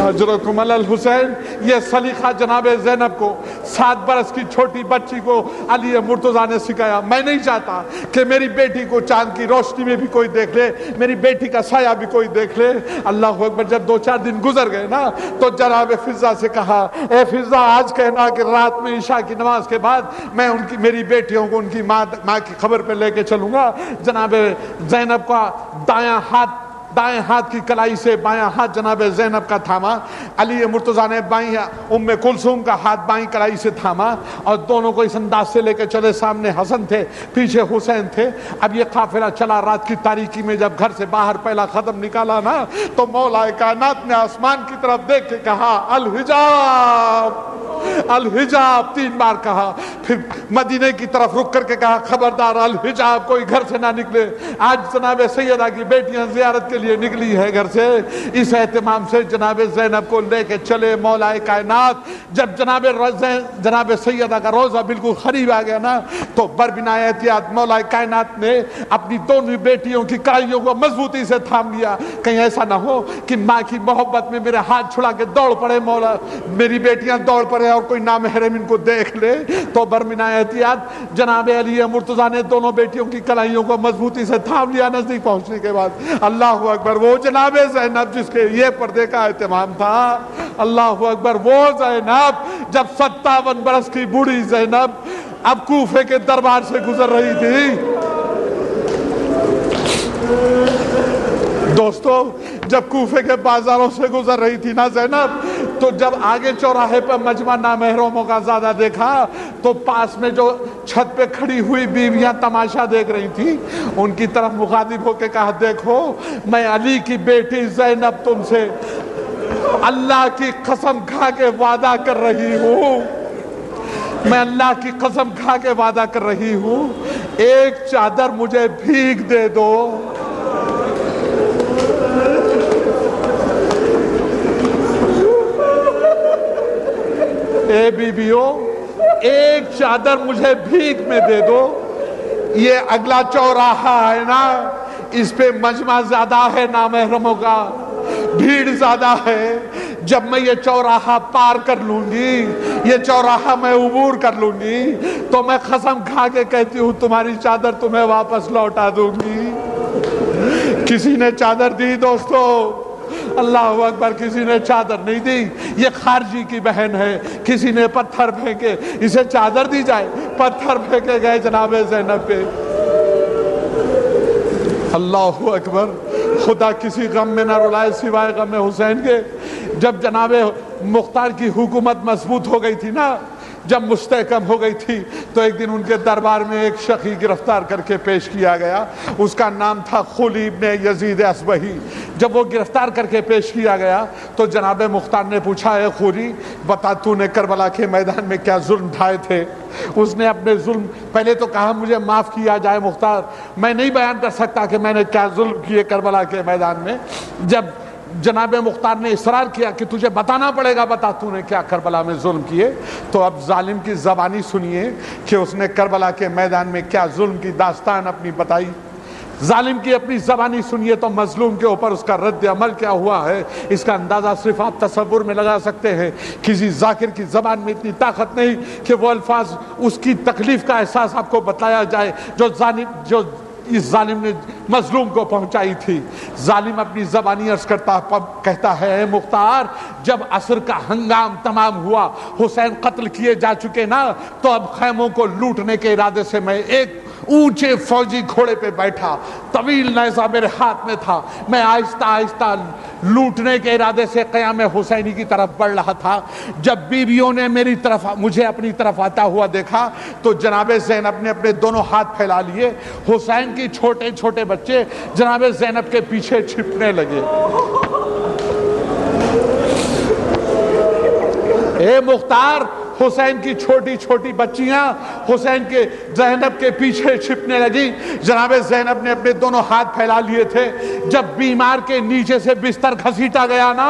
اجرکم علی الحسین، یہ سلیقہ جناب زینب کو 7 برس کی چھوٹی بچی کو علی مرتضیٰ نے سکھایا۔ میں نہیں چاہتا کہ میری بیٹی کو چاند کی روشنی میں بھی کوئی دیکھ لے، میری بیٹی کا سایہ بھی کوئی دیکھ لے۔ اللہ اکبر۔ جب 2-4 دن گزر گئے نا تو جناب فضہ سے کہا اے فضہ آج کہنا کہ رات میں عشاء کی نماز کے بعد میں میری بیٹیوں کو ان کی ماں کی خبر پہ لے کے چلوں گا۔ جناب زینب کا دائیں ہاتھ کی کلائی سے بایاں ہاتھ جناب زینب کا تھاما، علی مرتضیٰ نے بائیں ام کلثوم کا ہاتھ بائیں کلائی سے تھاما اور دونوں کو اس انداز سے لے کے چلے۔ سامنے حسن تھے، پیچھے حسین تھے۔ اب یہ قافلہ چلا، رات کی تاریکی میں جب گھر سے باہر پہلا قدم نکالا نا تو مولا کائنات نے آسمان کی طرف دیکھ کے کہا الحجاب الحجاب 3 بار کہا، پھر مدینے کی طرف رک کر کے کہا خبردار الحجاب، کوئی گھر سے نہ نکلے۔ آج جناب سیدہ کی بیٹیاں زیارت کے لیے نکلی ہے گھر سے، اس اہتمام سے جناب زینب کو لے کے چلے مولا کائنات۔ جب جناب سیدہ کا روزہ بالکل قریب آ گیا نا تو بربنا احتیاط مولا کائنات نے اپنی دونوں بیٹیوں کی کائیوں کو مضبوطی سے تھام لیا، کہیں ایسا نہ ہو کہ ماں کی محبت میں میرے ہاتھ چھڑا کے دوڑ پڑے مولا، میری بیٹیاں دوڑ پڑے اور کوئی نامحرم ان کو دیکھ لے۔ تو برمنا احتیاط جناب علی مرتضیٰ نے دونوں بیٹیوں کی کلائیوں کو مضبوطی سے تھام لیا۔ نزدیک پہنچنے کے بعد اللہ اکبر، وہ جناب زینب جس کے یہ پردے کا اہتمام تھا، اللہ اکبر، وہ زینب جب 57 برس کی بوڑھی زینب اب کوفے کے دربار سے گزر رہی تھی۔ دوستو جب کوفے کے بازاروں سے گزر رہی تھی نا زینب تو جب آگے چوراہے پر مجمع نامحرموں کا زیادہ دیکھا تو پاس میں جو چھت پہ کھڑی ہوئی بیویاں تماشا دیکھ رہی تھی ان کی طرف مخاطب ہو کے کہا دیکھو میں علی کی بیٹی زینب تم سے اللہ کی قسم کھا کے وعدہ کر رہی ہوں، میں اللہ کی قسم کھا کے وعدہ کر رہی ہوں، ایک چادر مجھے بھیگ دے دو۔ اے بیویوں ایک چادر مجھے بھیک میں دے دو۔ یہ اگلا چوراہا ہے نا اس پہ مجمع زیادہ ہے نامحرموں کا، بھیڑ زیادہ ہے۔ جب میں یہ چوراہا پار کر لوں گی، یہ چوراہا میں عبور کر لوں گی تو میں قسم کھا کے کہتی ہوں تمہاری چادر تمہیں واپس لوٹا دوں گی۔ کسی نے چادر دی دوستو؟ اللہ اکبر، کسی نے چادر نہیں دی۔ یہ خارجی کی بہن ہے، کسی نے پتھر پھینکے، اسے چادر دی جائے، پتھر پھینکے گئے جناب زینب پہ۔ اللہ اکبر، خدا کسی غم میں نہ رلائے سوائے غم حسین کے۔ جب جناب مختار کی حکومت مضبوط ہو گئی تھی نا، جب مستحکم ہو گئی تھی تو ایک دن ان کے دربار میں ایک شخص گرفتار کر کے پیش کیا گیا، اس کا نام تھا خولی ابن یزید اصبہی۔ جب وہ گرفتار کر کے پیش کیا گیا تو جناب مختار نے پوچھا اے خولی بتا تو نے کربلا کے میدان میں کیا ظلم ڈھائے تھے؟ اس نے اپنے ظلم پہلے تو کہا مجھے معاف کیا جائے مختار، میں نہیں بیان کر سکتا کہ میں نے کیا ظلم کیے کربلا کے میدان میں۔ جب جناب مختار نے اصرار کیا کہ تجھے بتانا پڑے گا، بتا تو نے کیا کربلا میں ظلم کیے، تو اب ظالم کی زبانی سنیے کہ اس نے کربلا کے میدان میں کیا ظلم کی داستان اپنی بتائی۔ ظالم کی اپنی زبانی سنیے تو مظلوم کے اوپر اس کا رد عمل کیا ہوا ہے اس کا اندازہ صرف آپ تصور میں لگا سکتے ہیں۔ کسی ذاکر کی زبان میں اتنی طاقت نہیں کہ وہ الفاظ اس کی تکلیف کا احساس آپ کو بتایا جائے جو اس ظالم نے مظلوم کو پہنچائی تھی۔ ظالم اپنی زبانی عرض کہتا ہے اے مختار جب عصر کا ہنگام تمام ہوا، حسین قتل کیے جا چکے نا، تو اب خیموں کو لوٹنے کے ارادے سے میں ایک اونچے فوجی گھوڑے پہ بیٹھا، طویل نیزہ میرے ہاتھ میں تھا، میں آہستہ آہستہ لوٹنے کے ارادے سے قیام حسینی کی طرف بڑھ رہا تھا۔ جب بیویوں نے مجھے اپنی طرف آتا ہوا دیکھا تو جناب زینب نے اپنے دونوں ہاتھ پھیلا لیے، حسین کی چھوٹے چھوٹے بچے جناب زینب کے پیچھے چھپنے لگے۔ اے مختار حسین کی چھوٹی چھوٹی بچیاں حسین کے زینب کے پیچھے چھپنے لگی. جناب زینب نے اپنے دونوں ہاتھ پھیلا لیے تھے. جب بیمار کے نیچے سے بستر گھسیٹا گیا نا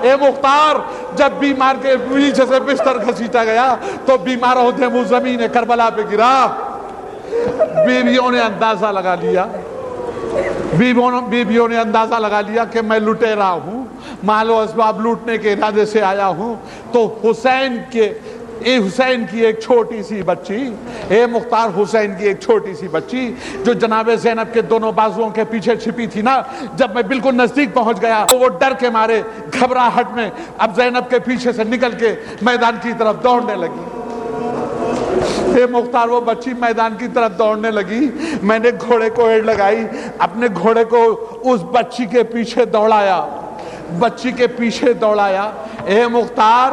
اے مختار، جب بیمار کے نیچے سے بستر گھسیٹا گیا تو بیمار ہوتے منہ زمین کربلا پہ گرا. بیویوں نے اندازہ لگا لیا، بیویوں نے اندازہ لگا لیا کہ میں لٹیرا ہوں، مال و اسباب لوٹنے کے ارادے سے آیا ہوں. تو حسین کی ایک چھوٹی سی بچی، اے مختار، حسین کی ایک چھوٹی سی بچی جو جناب زینب کے دونوں بازوؤں کے پیچھے چھپی تھی نا، جب میں بالکل نزدیک پہنچ گیا تو وہ ڈر کے مارے گھبراہٹ میں اب زینب کے پیچھے سے نکل کے میدان کی طرف دوڑنے لگی. اے مختار، وہ بچی میدان کی طرف دوڑنے لگی. میں نے گھوڑے کو ایڑ لگائی، اپنے گھوڑے کو اس بچی کے پیچھے دوڑایا، بچی کے پیچھے دوڑایا. اے مختار،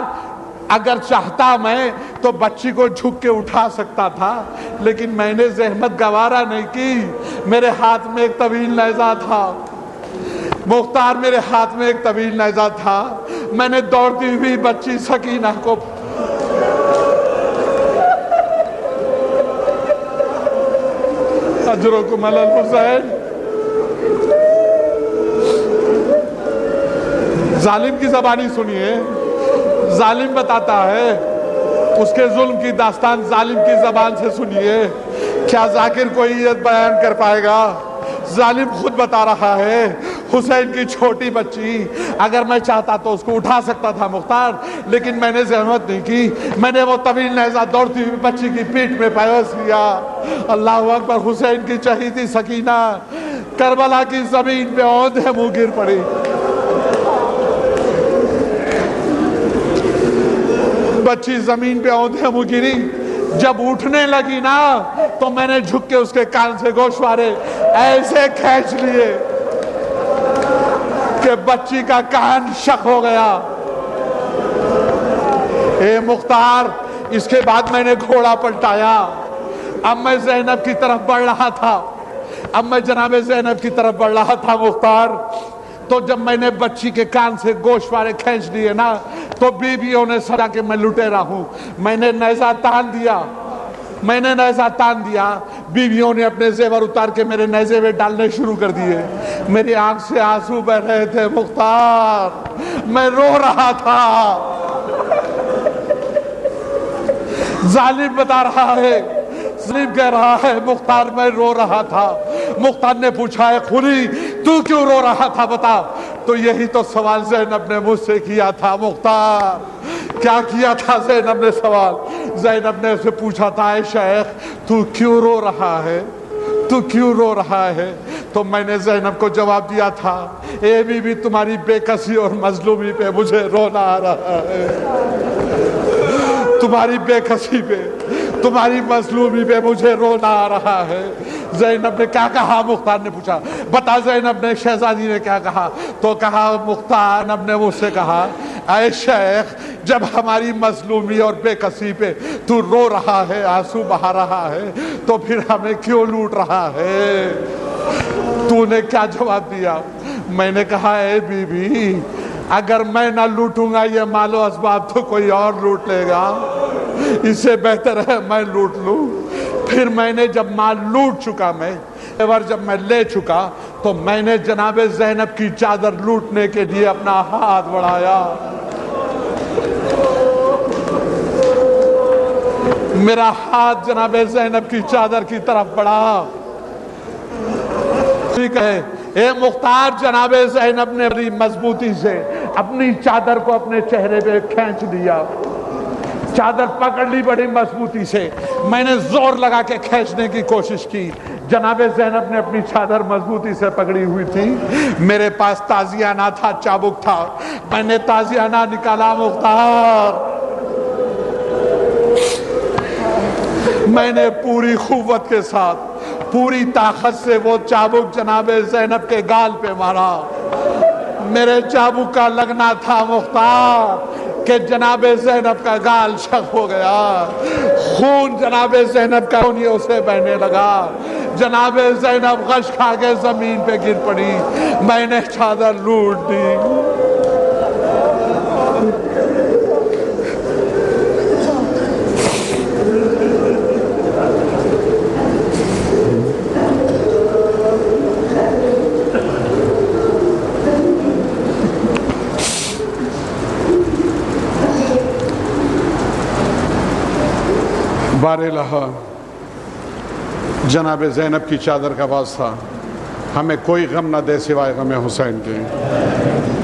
اگر چاہتا میں تو بچی کو جھک کے اٹھا سکتا تھا، لیکن میں نے زحمت گوارا نہیں کی. میرے ہاتھ میں ایک طویل نیزہ تھا مختار، میرے ہاتھ میں ایک طویل نیزہ تھا. میں نے دوڑتی ہوئی بچی سکینہ کو اجرکم علی الحسین. ظالم کی زبانی سنیے، ظالم بتاتا ہے، اس کے ظلم کی داستان ظالم کی زبان سے سنیے. کیا ذاکر کوئی یہ بیان کر پائے گا؟ ظالم خود بتا رہا ہے، حسین کی چھوٹی بچی، اگر میں چاہتا تو اس کو اٹھا سکتا تھا مختار، لیکن میں نے زحمت نہیں کی. میں نے وہ طویل نیزہ دوڑتی ہوئی بچی کی پیٹھ میں پیوست کیا. اللہ اکبر. حسین کی چہیتی سکینہ کربلا کی زمین پہ اوندھے منہ گر پڑی. بچی زمین پہ اوندھے منہ گری. جب اٹھنے لگی نا تو میں نے جھک کے اس کے کان سے گوشوارے ایسے کھینچ لیے کہ بچی کا کان شق ہو گیا. اے مختار، اس کے بعد میں نے گھوڑا پلٹایا. اب میں زینب کی طرف بڑھ رہا تھا، اب میں جناب زینب کی طرف بڑھ رہا تھا مختار. تو جب میں نے بچی کے کان سے گوشوارے کھینچ لیے نا تو بیویوں نے سمجھا کہ میں لٹیرا ہوں. میں نے نیزہ تان دیا. بیویوں نے اپنے زیور اتار کے میرے نیزے میں ڈالنے شروع کر دیے. میری آنکھ سے آنسو بہ رہے تھے مختار، میں رو رہا تھا. ظالم بتا رہا ہے، ظالم کہہ رہا ہے مختار میں رو رہا تھا. مختار نے پوچھا ہے خلی تو کیوں رو رہا تھا بتا. تو یہی تو سوال زینب نے مجھ سے کیا تھا مختار. کیا کیا تھا زینب نے سوال؟ زینب نے اسے پوچھا تھا اے شیخ تو کیوں رو رہا ہے، تو کیوں رو رہا ہے؟ تو میں نے زینب کو جواب دیا تھا اے بی بی، تمہاری بے کسی اور مظلومی پہ مجھے رونا آ رہا ہے. تمہاری بے کسی پہ، تمہاری مظلومی پہ مجھے رونا آ رہا ہے. زینب نے کیا کہا؟ مختار نے پوچھا بتا زینب نے، شہزادی نے کیا کہا؟ تو کہا مختار نے مجھ سے کہا اے شیخ، جب ہماری مظلومی اور بے کسی پہ تو رو رہا ہے، آنسو بہا رہا ہے، تو پھر ہمیں کیوں لوٹ رہا ہے؟ تو نے کیا جواب دیا؟ میں نے کہا اے بی بی، اگر میں نہ لوٹوں گا یہ مال و اسباب تو کوئی اور لوٹ لے گا، اس سے بہتر ہے میں لوٹ لوں. پھر میں نے جب مال لوٹ چکا، جب میں لے چکا تو میں نے جناب زینب کی چادر لوٹنے کے لیے اپنا ہاتھ بڑھایا. میرا ہاتھ جناب زینب کی چادر کی طرف بڑھا. ٹھیک ہے اے مختار، جناب زینب نے بڑی مضبوطی سے اپنی چادر کو اپنے چہرے پہ کھینچ لیا. چادر پکڑ لی بڑی مضبوطی سے. میں نے زور لگا کے کھینچنے کی کوشش کی. جناب زینب نے اپنی چادر مضبوطی سے پکڑی ہوئی تھی. میرے پاس تازیانہ تھا، چابک تھا. میں نے تازیانہ نکالا مختار. میں نے پوری قوت کے ساتھ، پوری طاقت سے وہ چابک جناب زینب کے گال پہ مارا. میرے چابک کا لگنا تھا مختار کہ جناب زینب کا گال شق ہو گیا. خون جناب زینب کا خونیوں سے بہنے لگا. جناب زینب غش کھا کے زمین پہ گر پڑی. میں نے چادر لوٹ دی. ہمارے لہا جناب زینب کی چادر کا واسطہ ہمیں کوئی غم نہ دے سوائے غم حسین کے.